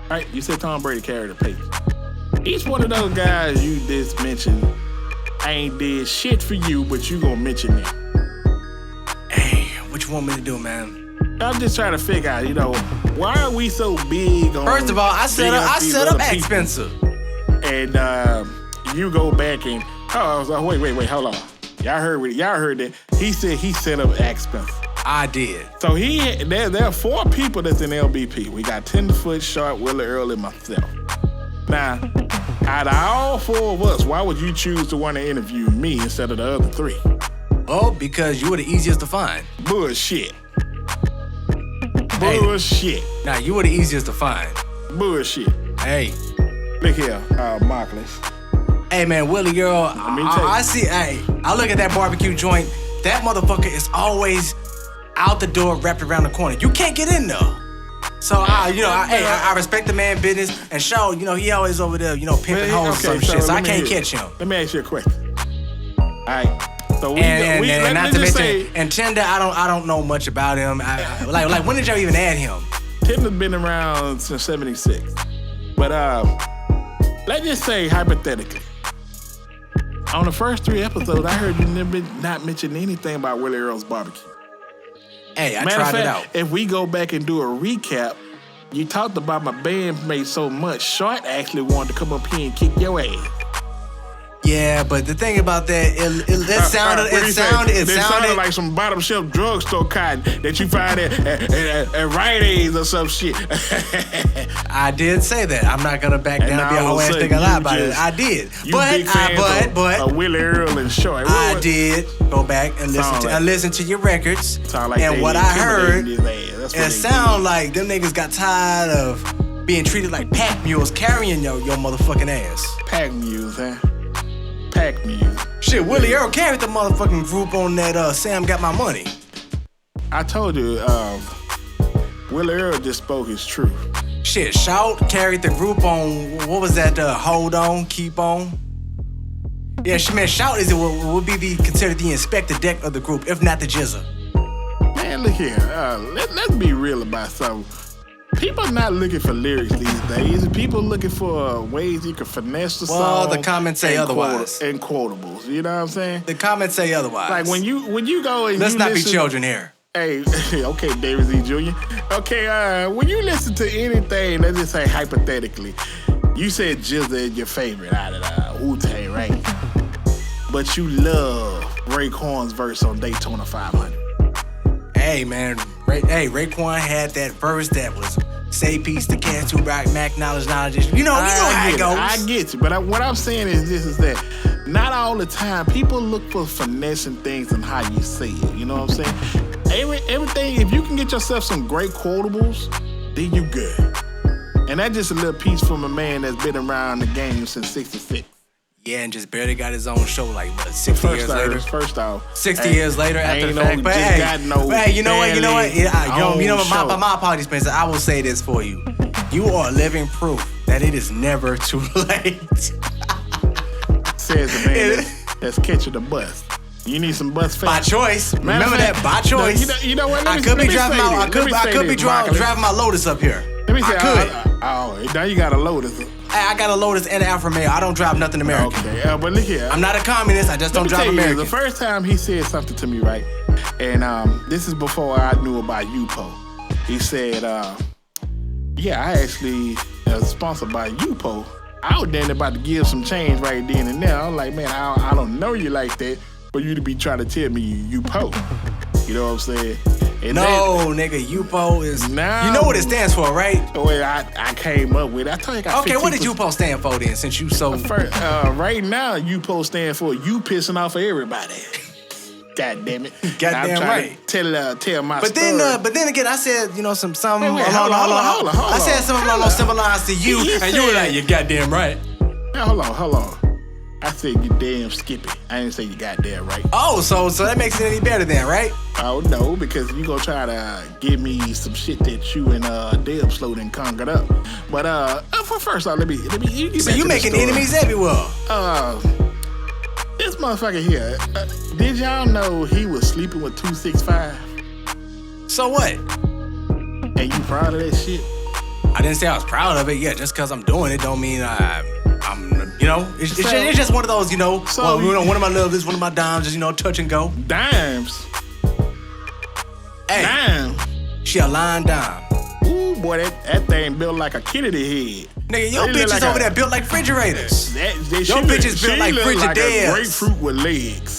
Right? You said Tom Brady carried the Patriots. Each one of those guys you just mentioned ain't did shit for you, but you gonna mention them. Hey, what you want me to do, man? I'm just trying to figure out, why are we so big on... First of all, I set up Act Spencer. And you go back and... wait, hold on. Y'all heard that. He said he set up Act Spencer. I did. So there are 4 people that's in LBP. We got Tenderfoot, Sharp, Willie Earl, and myself. Now, out of all 4 of us, why would you choose to want to interview me instead of the other 3? Oh, because you were the easiest to find. Bullshit. Hey, bullshit. Nah, you were the easiest to find. Bullshit. Hey. Look here, Marcus. Hey, man, Willie girl, I see, I look at that barbecue joint. That motherfucker is always out the door, wrapped around the corner. You can't get in there. So, I respect the man business. And Shaw, he always over there, pimping hoes or some shit. So I can't catch him. Let me ask you a question. All right. So and Tinder, I don't know much about him. Like when did y'all even add him? Tinder's been around since '76. But let's just say hypothetically, On the first 3 episodes, I heard you never not mention anything about Willie Earl's barbecue. Hey, I Matter tried of fact, it out. if we go back and do a recap, you talked about my bandmate so much. Short actually wanted to come up here and kick your ass. Yeah, but the thing about that, it sounded like some bottom shelf drugstore cotton that you find at Rite Aid or some shit. I did say that. I'm not gonna back down and be a whole ass nigga lie about it. I did. But Willie Earl and Short. I did go back and listen to your records. Like and what I heard, it sound like them niggas got tired of being treated like pack mules carrying your motherfucking ass. Pack mules, huh? Pack mule. Shit, Willie Earl carried the motherfucking group on that Sam Got My Money. I told you, Willie Earl just spoke his truth. Shit, Shout carried the group on, what was that, Hold On, Keep On? Yeah, man, Shout would be considered the Inspector Deck of the group, if not the Jizza. Man, look here, let's be real about something. People are not looking for lyrics these days. People looking for ways you can finesse the song. Well, the comments say otherwise. And quotables, you know what I'm saying? The comments say otherwise. Like when you go and let's not be children here. Hey, okay, David Z. Jr. Okay, when you listen to anything, let's just say hypothetically, you said Jizza is your favorite out of Wu-Tang, right? But you love Raekwon's verse on Daytona 500. Hey, man, Raekwon had that verse that was say peace to cats who rock Mac knowledge. You know how it goes. I get you, but what I'm saying is that not all the time people look for finessing things and how you say it. You know what I'm saying? Everything, if you can get yourself some great quotables, then you good. And that's just a little piece from a man that's been around the game since '66. Yeah, and just barely got his own show, like, what, 60 years later? First off. 60 years later after the fact. But hey, you know what? My apologies, Spencer. I will say this for you. You are living proof that it is never too late. Says the man that's catching the bus. You need some bus fare. By choice. Remember that, by choice. No, you know what? I could be driving my Lotus up here. Let me say, I could. Now you got a Lotus. I got a Lotus and an Alfa Romeo. I don't drive nothing American. Okay, but look here. I'm not a communist. I just don't drive American. The first time he said something to me, right? And this is before I knew about UPOE. He said, yeah, I actually was sponsored by UPOE. I was then about to give some change right then and there. I was like, man, I don't know you like that, for you to be trying to tell me you UPOE. You know what I'm saying? And nigga, UPOE is... You know what it stands for, right? Well, I came up with it. I told you I got Okay, what did UPOE stand for then, since you so... Right now, UPOE stand for you pissing off of everybody. God damn it. Goddamn right. Tell my story. But then again, I said, something hold on. I said something along those similar lines to you, and you were like, you're goddamn right. Now, hold on. I said you damn skippy. I didn't say you goddamn right. Oh, so that makes it any better then, right? Oh, no, because you gonna try to give me some shit that you and Deb Slow done conquered up. But for first off, let me so you making enemies everywhere. This motherfucker here, did y'all know he was sleeping with 265? So what? And you proud of that shit? I didn't say I was proud of it. Yeah, just because I'm doing it don't mean I'm it's just one of those, one of my love is one of my dimes, just, touch and go. Dimes? Hey. Dimes? She a line dime. Ooh, boy, that thing built like a Kennedy head. Nigga, your bitches over there built like refrigerators. Your bitches built like Frigidaires. Like a grapefruit with legs.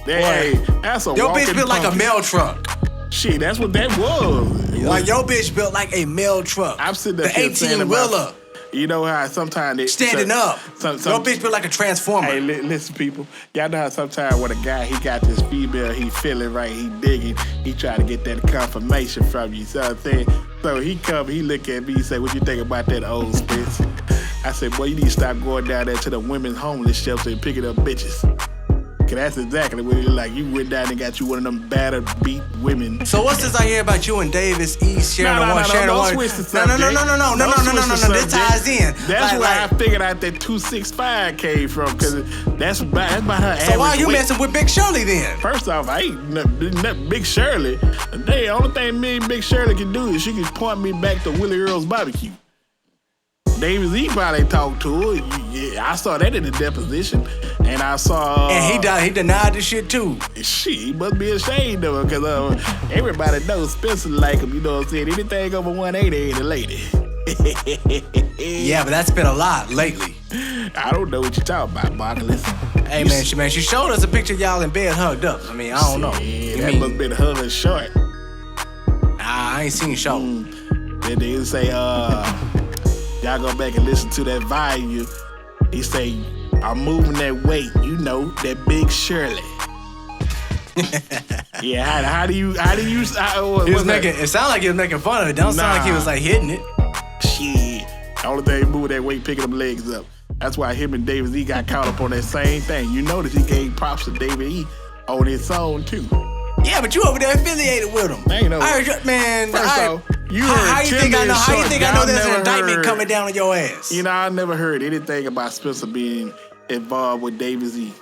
That's a your bitch built like a mail truck. Shit, that's what that was. Like your bitch built like a mail truck. I'm sitting there the 18-wheeler. You know how sometimes standing up. Your bitch built like a transformer. Hey, listen, people. Y'all know how sometimes when a guy he got this female, he feeling right, he digging, he try to get that confirmation from you. So I'm saying, so he come, he look at me, he say, "What you think about that old Spence?" I said, "Boy, you need to stop going down there to the women's homeless shelter and picking up bitches." Cause that's exactly what it like. You went down and got you one of them battered, beat women. So what's this I hear about you and Davis East sharing one? No. This ties in. That's where I figured out that 265 came from, cause that's about her average. So why are you messing with Big Shirley then? First off, I ain't nothing Big Shirley. The only thing me and Big Shirley can do is she can point me back to Willie Earl's barbecue. David Z probably talked to her. Yeah, I saw that in the deposition. And I saw... and he denied the shit too. Shit, he must be ashamed of her because everybody knows Spencer like him. You know what I'm saying? Anything over 180 ain't a lady. Yeah, but that's been a lot lately. I don't know what you're talking about, Marcus. Hey, man, she showed us a picture of y'all in bed hugged up. I mean, I don't know. Yeah, that must have been her short. I ain't seen show. Then they say, y'all go back and listen to that volume. He say, I'm moving that weight, you know, that big Shirley. Yeah, how do you? It sounded like he was making fun of it. Don't sound like he was like hitting it. Shit, the only thing moving that weight, picking them legs up. That's why him and David E got caught up on that same thing. You notice he gave props to David E on his song too. Yeah, but you over there affiliated with him. I ain't know. I heard, man. First off, you how you think I know? How you think I know there's an indictment heard, coming down on your ass? You know, I never heard anything about Spencer being involved with David Z.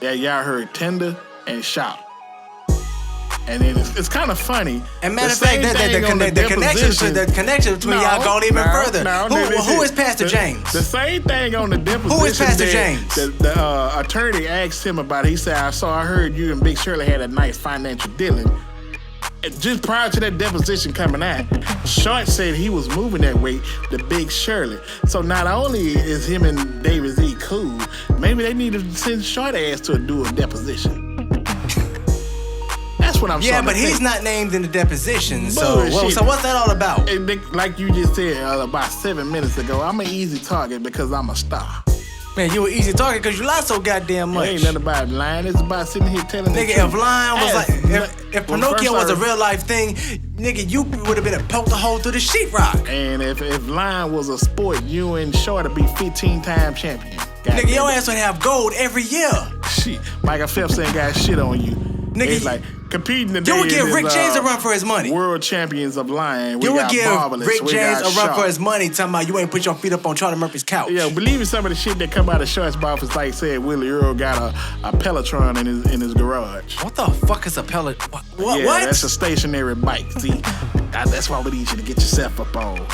Yeah, y'all heard Tender and Shout. And then it's kind of funny. And matter of fact, the connection between y'all going even further. Who is Pastor James? The same thing on the deposition. Who is Pastor James? The attorney asked him about it. He said, I heard you and Big Shirley had a nice financial dealing. And just prior to that deposition coming out, Short said he was moving that weight to Big Shirley. So not only is him and David Z cool, maybe they need to send Short ass to do a deposition. That's what I'm saying. Yeah, but he's not named in the deposition. So what's that all about? Like you just said about 7 minutes ago, I'm an easy target because I'm a star. Man, you an easy target because you lie so goddamn much. It ain't nothing about lying. It's about sitting here telling the truth. Nigga, if lying was like... If Pinocchio was a real life thing, nigga, you would have been poked a hole through the sheetrock. And if lying was a sport, you and Short would be 15-time champion. Nigga, your ass would have gold every year. Shit, Michael Phelps ain't got shit on you. Nigga, it's like competing today. You would give Rick James a run for his money. World champions of lying. You would give Rick James a run for his money, talking about you ain't put your feet up on Charlie Murphy's couch. Yeah, believing some of the shit that come out of Short's mouth is like saying Willie Earl got a Pelotron in his garage. What the fuck is a Pelotron? What? That's a stationary bike. See, that's why we need you to get yourself up on.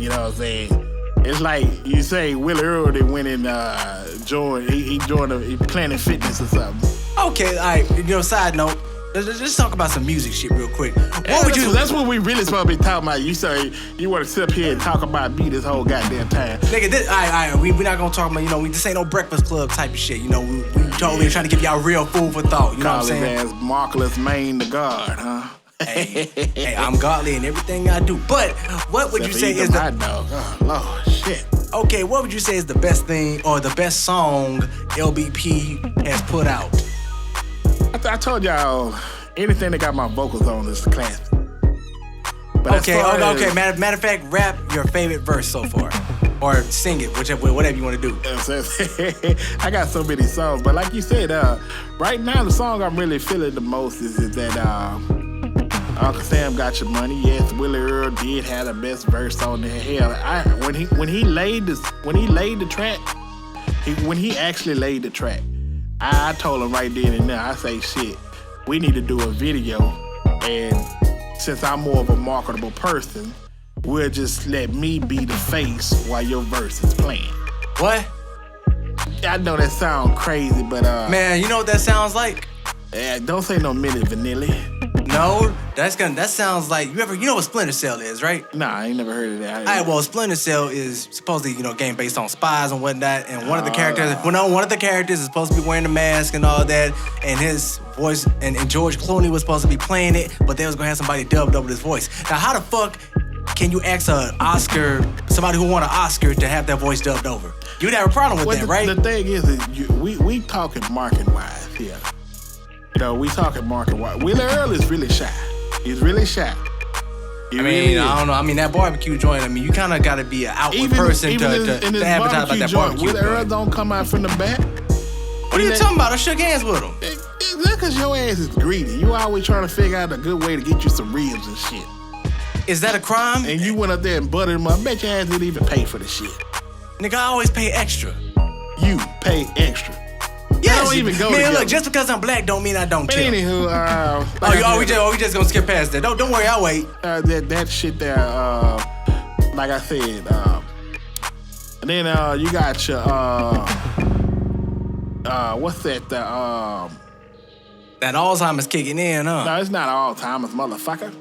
You know what I'm saying? It's like you say Willie Earl that went and joined Planet Fitness or something. Okay, all right. Side note, let's talk about some music shit real quick. That's what we really supposed to be talking about. You say you want to sit up here and talk about me this whole goddamn time. Nigga, we're not gonna talk about, this ain't no Breakfast Club type of shit. We totally trying to give y'all real food for thought. You know what I'm saying? Call his ass Marcellus Maine the God, huh? Hey, I'm godly in everything I do. But what would you say is the hot dog? Oh Lord, shit. Okay, what would you say is the best thing or the best song LBP has put out? I told y'all anything that got my vocals on is classic. But okay. Matter of fact, rap your favorite verse so far, or sing it, whatever you want to do. I got so many songs, but like you said, right now the song I'm really feeling the most is that Uncle Sam Got Your Money. Yes, Willie Earl did have the best verse on there. Hell, when he actually laid the track, I told him right then and there, I say, shit, we need to do a video, and since I'm more of a marketable person, we'll just let me be the face while your verse is playing. What? I know that sounds crazy, but man, you know what that sounds like? Yeah, don't say no Milli Vanilli. No, that sounds like you know what Splinter Cell is, right? Nah, I ain't never heard of that. All right, well, Splinter Cell is supposedly, a game based on spies and whatnot, and one of the characters is supposed to be wearing a mask and all that, and his voice, and George Clooney was supposed to be playing it, but they was gonna have somebody dubbed over his voice. Now, how the fuck can you ask somebody who won an Oscar to have their voice dubbed over? You'd have a problem with that, right? The thing is we talking market-wise here. We talking market-wise. Willie Earl is really shy. He's really shy. I don't know. That barbecue joint, you kind of got to be an outward person to advertise about that barbecue Willie Earl don't come out from the back. What are you talking about? I shook hands with him. That's because your ass is greedy. You always trying to figure out a good way to get you some ribs and shit. Is that a crime? And you went up there and buttered him up. I bet your ass didn't even pay for the shit. Nigga, I always pay extra. You pay extra. Yes, don't even go man, together. Look, just because I'm black don't mean I don't tip. Anywho, we just gonna skip past that. Don't worry, I'll wait. That shit there, like I said, and then you got your what's that? That Alzheimer's kicking in, huh? No, it's not Alzheimer's, motherfucker.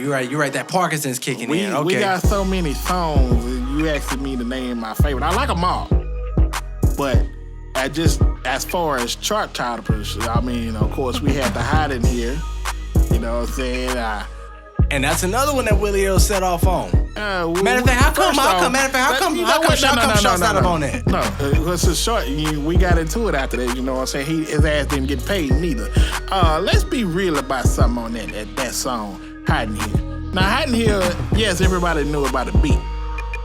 You're right. That Parkinson's kicking in. Okay. We got so many songs, and you asking me to name my favorite. I like them all, but as far as chart toppers, I mean, of course, we had the Hot in here. You know what I'm saying? And that's another one that Willie Earl set off on. Matter of fact, how come Short's not up on that? No, it's a short. We got into it after that. You know what I'm saying? His ass didn't get paid neither. Let's be real about something on that song, Hot in Here. Now, Hot in Here, yes, everybody knew about the beat.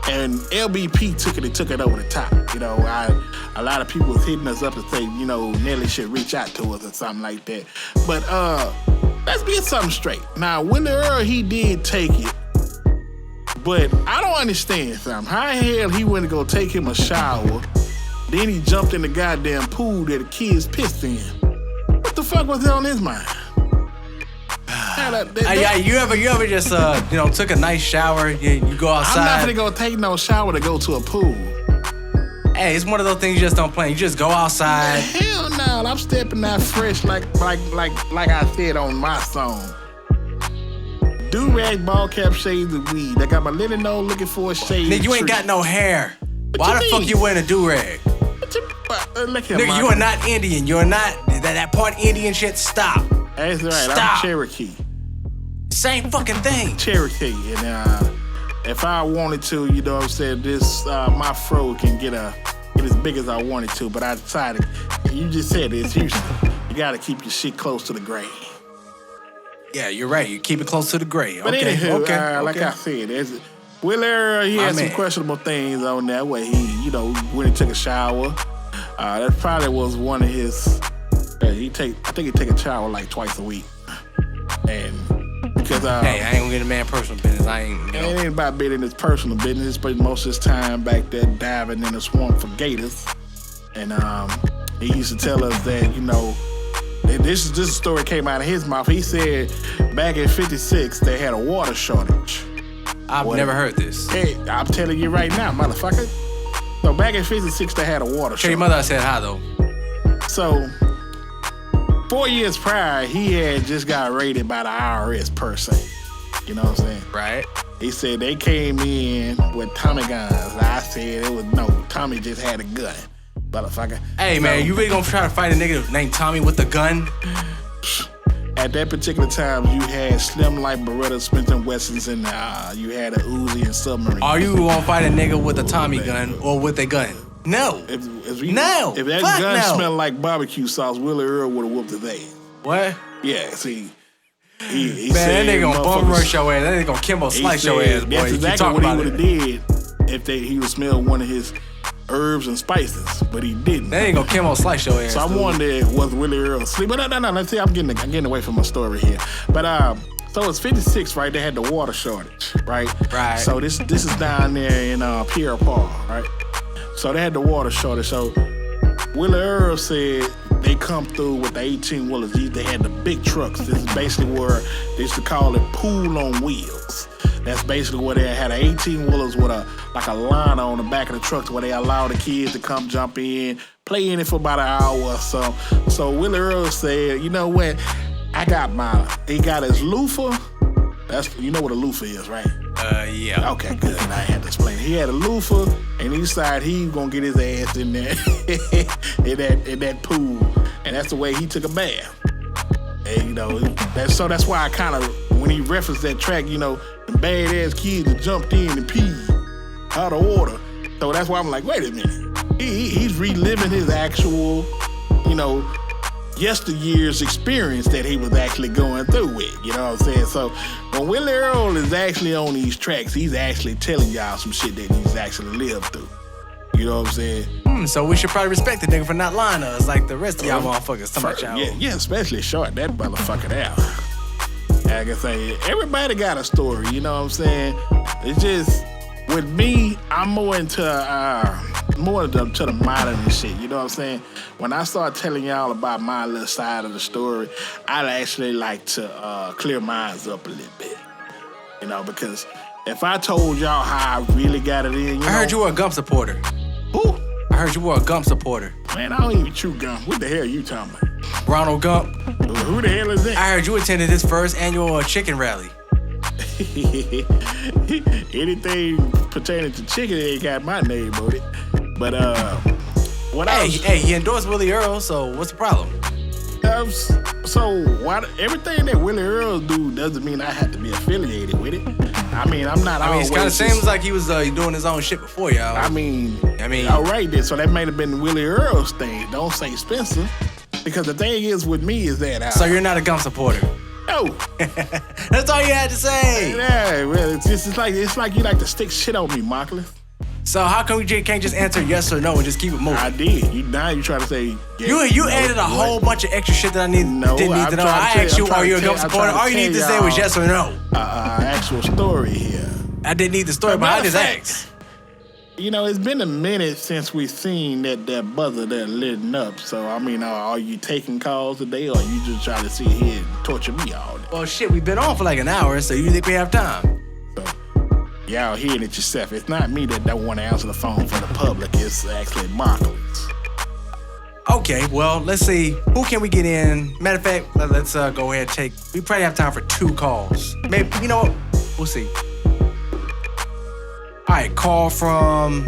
And LBP took it over the top. You know, a lot of people was hitting us up to say, you know, Nelly should reach out to us or something like that. But let's get something straight. Now, Willie Earl, he did take it, but I don't understand something. How the hell he went to go take him a shower, then he jumped in the goddamn pool that the kids pissed in? What the fuck was on his mind? You ever just took a nice shower? You go outside. I'm not gonna take no shower to go to a pool. Hey, it's one of those things you just don't play. You just go outside. Hell no, I'm stepping out fresh like I said on my song. Do-rag, ball cap, shades of weed. I got my linen nose looking for a shade. Nigga, you ain't got no hair. Why the fuck you wearing a do-rag? Nigga, you are not Indian. You're not that part Indian shit. Stop. That's right. Stop. I'm Cherokee. Same fucking thing. Cherokee, and if I wanted to, you know what I'm saying, this my fro can get as big as I wanted to, but I decided, you just said it's Houston. You gotta keep your shit close to the grain. Yeah, you're right. You keep it close to the grain. But okay, anywho, like I said, Will Earl, he had some questionable things on that where he, you know, when he took a shower. That probably was one of his. I think he take a shower like twice a week, and because hey, I ain't gonna get a man personal business. I ain't. It ain't about being in his personal business, but most of his time back there diving in the swamp for gators, and he used to tell us that, you know, this story came out of his mouth. He said back in '56 they had a water shortage. I've never heard this. Hey, I'm telling you right now, motherfucker. So back in '56 they had a water shortage. Tell your mother I said hi though. So 4 years prior, he had just got raided by the IRS per se. You know what I'm saying? Right. He said they came in with Tommy guns. I said it was no. Tommy just had a gun, motherfucker. Hey man, you really gonna try to fight a nigga named Tommy with a gun? At that particular time, you had Slim Light Beretta, Smith & Wessons, and you had a Uzi and submarine. Are you gonna fight a nigga with a Tommy gun or with a gun? No. If that Fuck gun no. smelled like barbecue sauce, Willie Earl would have whooped his ass. What? Yeah, see. He man, said that nigga gonna bum rush your ass. That nigga gonna Kimbo slice your ass, boy. That's exactly what he would have did if he would smell one of his herbs and spices, but he didn't. That ain't gonna Kimbo slice your ass. So I wondered, was Willie Earl asleep? But no. Let's see, I'm getting away from my story here. But so it's '56, right? They had the water shortage, right? Right. So this is down there in Pierre Paul, right? So they had the water shortage. So Willie Earl said they come through with the 18-wheelers. They had the big trucks. This is basically where they used to call it pool on wheels. That's basically where they had 18-wheelers with a line on the back of the trucks where they allow the kids to come jump in, play in it for about an hour or so. So Willie Earl said, you know what? He got his loofah. You know what a loofah is, right? Yeah. Okay, good. I had to explain. He had a loofah, and he decided he was gonna get his ass in there, in that pool, and that's the way he took a bath. And you know, that's why I kind of, when he referenced that track, you know, the badass kids that jumped in and peed out of order. So that's why I'm like, wait a minute. He's reliving his actual, you know, yesteryear's experience that he was actually going through with. You know what I'm saying? So when Willie Earl is actually on these tracks, he's actually telling y'all some shit that he's actually lived through. You know what I'm saying? So we should probably respect the nigga for not lying to us like the rest of y'all motherfuckers. Yeah, especially Short, that motherfucker out. Like I say, everybody got a story, you know what I'm saying? It's just, with me, I'm more into the modern shit, you know what I'm saying? When I start telling y'all about my little side of the story, I'd actually like to clear mine up a little bit, you know, because if I told y'all how I really got it in, I heard you were a Gump supporter. Who? I heard you were a Gump supporter. Man, I don't even chew gum. What the hell are you talking about? Ronald Gump. Who the hell is that? I heard you attended his first annual chicken rally. Anything pertaining to chicken ain't got my name on it. But he endorsed Willie Earl, so what's the problem? So why everything that Willie Earl do doesn't mean I have to be affiliated with it. I mean, I'm not. I mean, it kind of seems like he was doing his own shit before y'all. I mean, all right then. So that might have been Willie Earl's thing. Don't say Spencer, because the thing is with me is that. So you're not a Gump supporter. No. That's all you had to say. Yeah, well, it's like you like to stick shit on me, Markless. So how come you can't just answer yes or no and just keep it moving? I did. You try to say yes, you added a whole bunch of extra shit that I didn't need to know. I asked you, are you a Gump supporter? All you need to say was yes or no. Actual story here. I didn't need the story, but I just asked. You know, it's been a minute since we've seen that buzzer there lit up. So, I mean, are you taking calls today, or are you just trying to sit here and torture me all day? Well, shit, we've been on for like an hour, so you think we have time? So, y'all hearing it yourself. It's not me that don't want to answer the phone for the public. It's actually Markless. Okay, well, let's see. Who can we get in? Matter of fact, let's go ahead and take... We probably have time for 2 calls. Maybe, you know what? We'll see. All right, call from...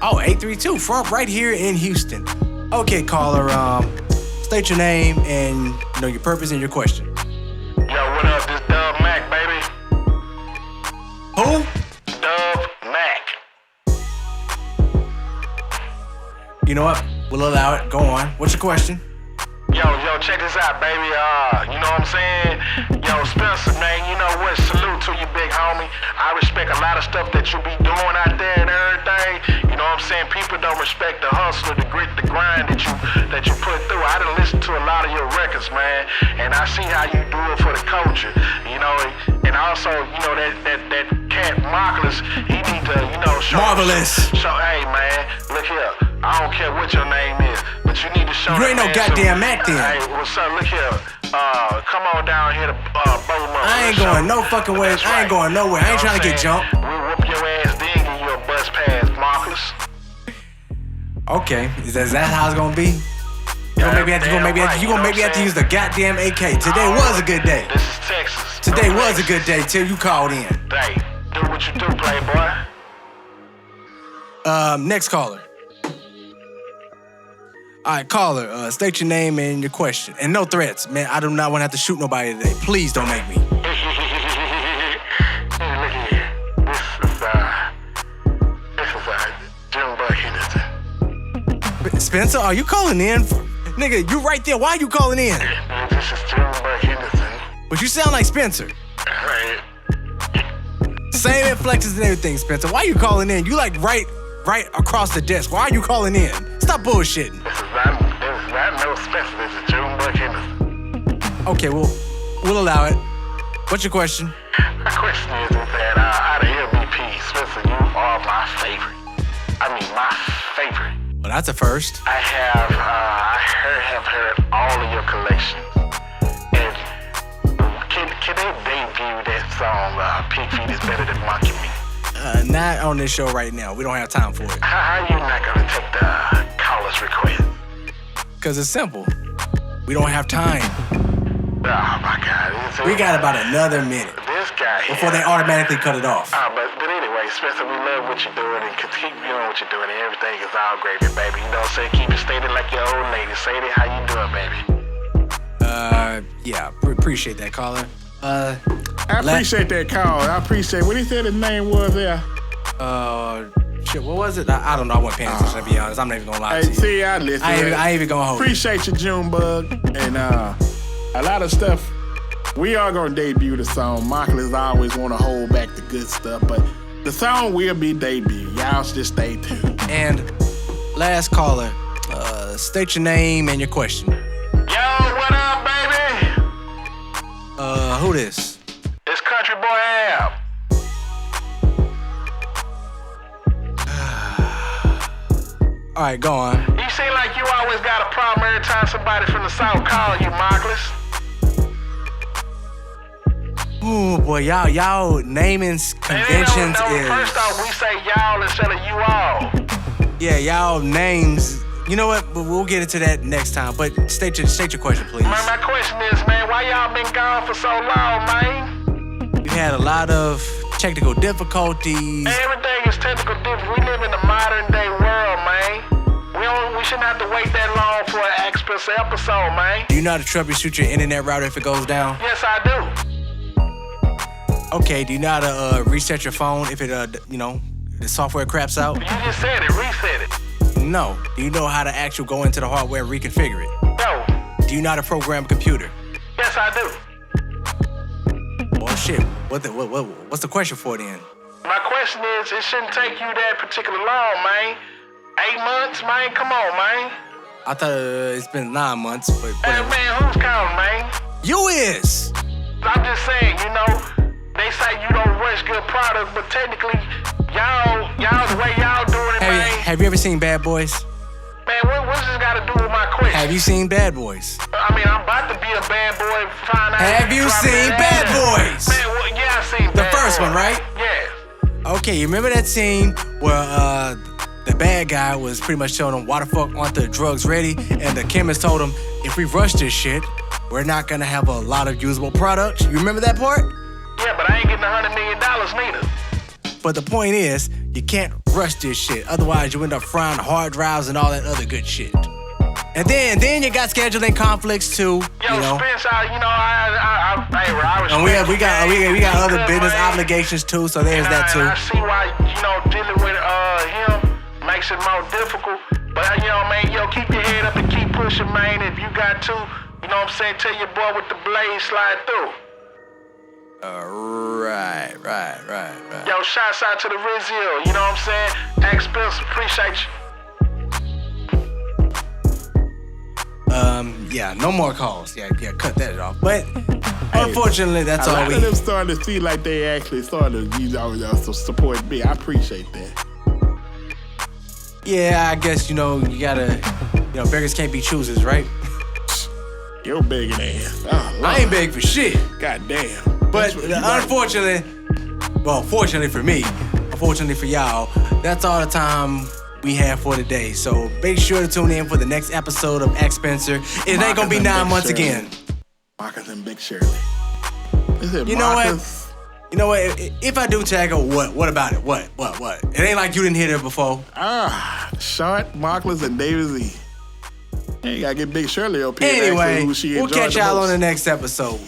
832, from right here in Houston. Okay, caller, state your name and, your purpose and your question. Yo, what up? This Dub Mac, baby. Who? Dub Mac. You know what? We'll allow it. Go on. What's your question? Yo, check this out, baby. You know what I'm saying? Yo, Spencer, man, you know what? Salute to you, big homie. I respect a lot of stuff that you be doing out there and everything. You know what I'm saying? People don't respect the hustle, the grit, the grind that you put through. I done listened to a lot of your records, man, and I see how you do it for the culture. You know, and also, that cat Markless, he need to, show. Marvelous. So, hey, man, look here. I don't care what your name is, but you need to show. You ain't no goddamn Mac then. Hey, what's up? Look here. Come on down here to Bowman. I ain't going no fucking way. That's I ain't going nowhere. I ain't trying to get jumped. We whoop your ass, then give you a bus pass, Markless. Okay, is that how it's gonna be? You gonna maybe have to use the goddamn AK. Today was a good day. This is Texas. Today was a good day till you called in. Hey, do what you do, playboy. Next caller. All right, caller, state your name and your question. And no threats, man. I do not want to have to shoot nobody today. Please don't make me. Hey, look here. This is Junebug Henderson. Spencer, are you calling in? Nigga, you right there. Why are you calling in? This is Junebug Henderson. But you sound like Spencer. Right. Same inflections and everything, Spencer. Why are you calling in? You like right across the desk. Why are you calling in? Stop bullshitting. This is not no Spencer. This is Junebug Henderson. Okay, we'll allow it. What's your question? My question is that out of MVP, Spencer, you are my favorite. I mean, my favorite. Well, that's a first. I have heard all of your collections. And can they debut that song, Pig Feet is Better Than Monkey Meat? Not on this show right now. We don't have time for it. How are you not gonna take the caller's request? Because it's simple. We don't have time. Oh my God. We got about another minute This guy here. before they automatically cut it off. But anyway, Spencer, we love what you're doing and keep doing what you're doing and everything is all gravy, baby. You know what I'm saying? Keep it stated like your old lady. Say it, how you doing, baby? Yeah, appreciate that, caller. I appreciate that call. What he said his name was there. Shit, what was it? I don't know. I wasn't paying attention, to be honest. I'm not even gonna lie to you. See, I listen. I ain't even gonna hold Appreciate you, Junebug. And a lot of stuff. We are gonna debut the song. Markless always wanna hold back the good stuff, but the song will be debuted. Y'all just stay tuned. And last caller, state your name and your question. Yo, what up, baby? Who this? It's Country Boy Ab. All right, go on. You seem like you always got a problem every time somebody from the South calls you, Markless. Oh boy, y'all naming conventions is. First off, we say y'all instead of you all. Yeah, y'all names. You know what? But we'll get into that next time. But state your question, please. My question is, man, why y'all been gone for so long, man? We had a lot of technical difficulties. Everything is technical different. We live in the modern day world, man. We shouldn't have to wait that long for an express episode, man. Do you know how to troubleshoot your internet router if it goes down? Yes, I do. Okay, do you know how to reset your phone if it, the software craps out? You just said it, reset it. No. Do you know how to actually go into the hardware and reconfigure it? No. Do you know how to program a computer? Yes, I do. Oh shit. What's the question for then? My question is, it shouldn't take you that particular long, man. 8 months, man? Come on, man. I thought it's been 9 months, but Hey, whatever. man, who's counting, man? You is! I'm just saying, they say you don't rush good products, but technically, y'all, the way y'all doing it, man. Have you ever seen Bad Boys? Man, what's this got to do with my question? Have you seen Bad Boys? I mean, I'm about to be a bad boy. Have you seen Bad Boys? Man, well, yeah, I seen The Bad first Boy. one, right? Yeah. Okay, you remember that scene where the bad guy was pretty much telling him why the fuck aren't the drugs ready, and the chemist told him if we rush this shit, we're not gonna have a lot of usable products. You remember that part? Yeah, but I ain't getting $100 million neither. But the point is, you can't rush this shit. Otherwise, you end up frying hard drives and all that other good shit. And then you got scheduling conflicts too. Yo, Spence, I respect And we got other you, business man. obligations too. So there's And that too. I see why, dealing with him makes it more difficult. But, man, keep your head up and keep pushing, man. If you got to, tell your boy with the blade slide through. Right. Yo, shouts out to the Rizziel, you know what I'm saying? Ask Spence, appreciate you. Yeah, no more calls. Yeah, cut that off. But unfortunately, that's all A lot we. of them starting to see like they actually started to support me. I appreciate that. Yeah, I guess you gotta. Beggars can't be choosers, right? You're begging ass. Oh, Lord. I ain't begging for shit. God damn. But That's what you like. fortunately for me, unfortunately for y'all, that's all the time we have for today. So make sure to tune in for the next episode of Ask Spencer. It ain't gonna be 9 months again. Marcus and Big Shirley. Is it You know Marcus? what? You know what? If I do tag her, what about it? What? It ain't like you didn't hear it before. Short, Marcus, and David Z. Hey, you gotta get Big Shirley up here. Anyway, who she we'll enjoyed catch the y'all most. on the next episode.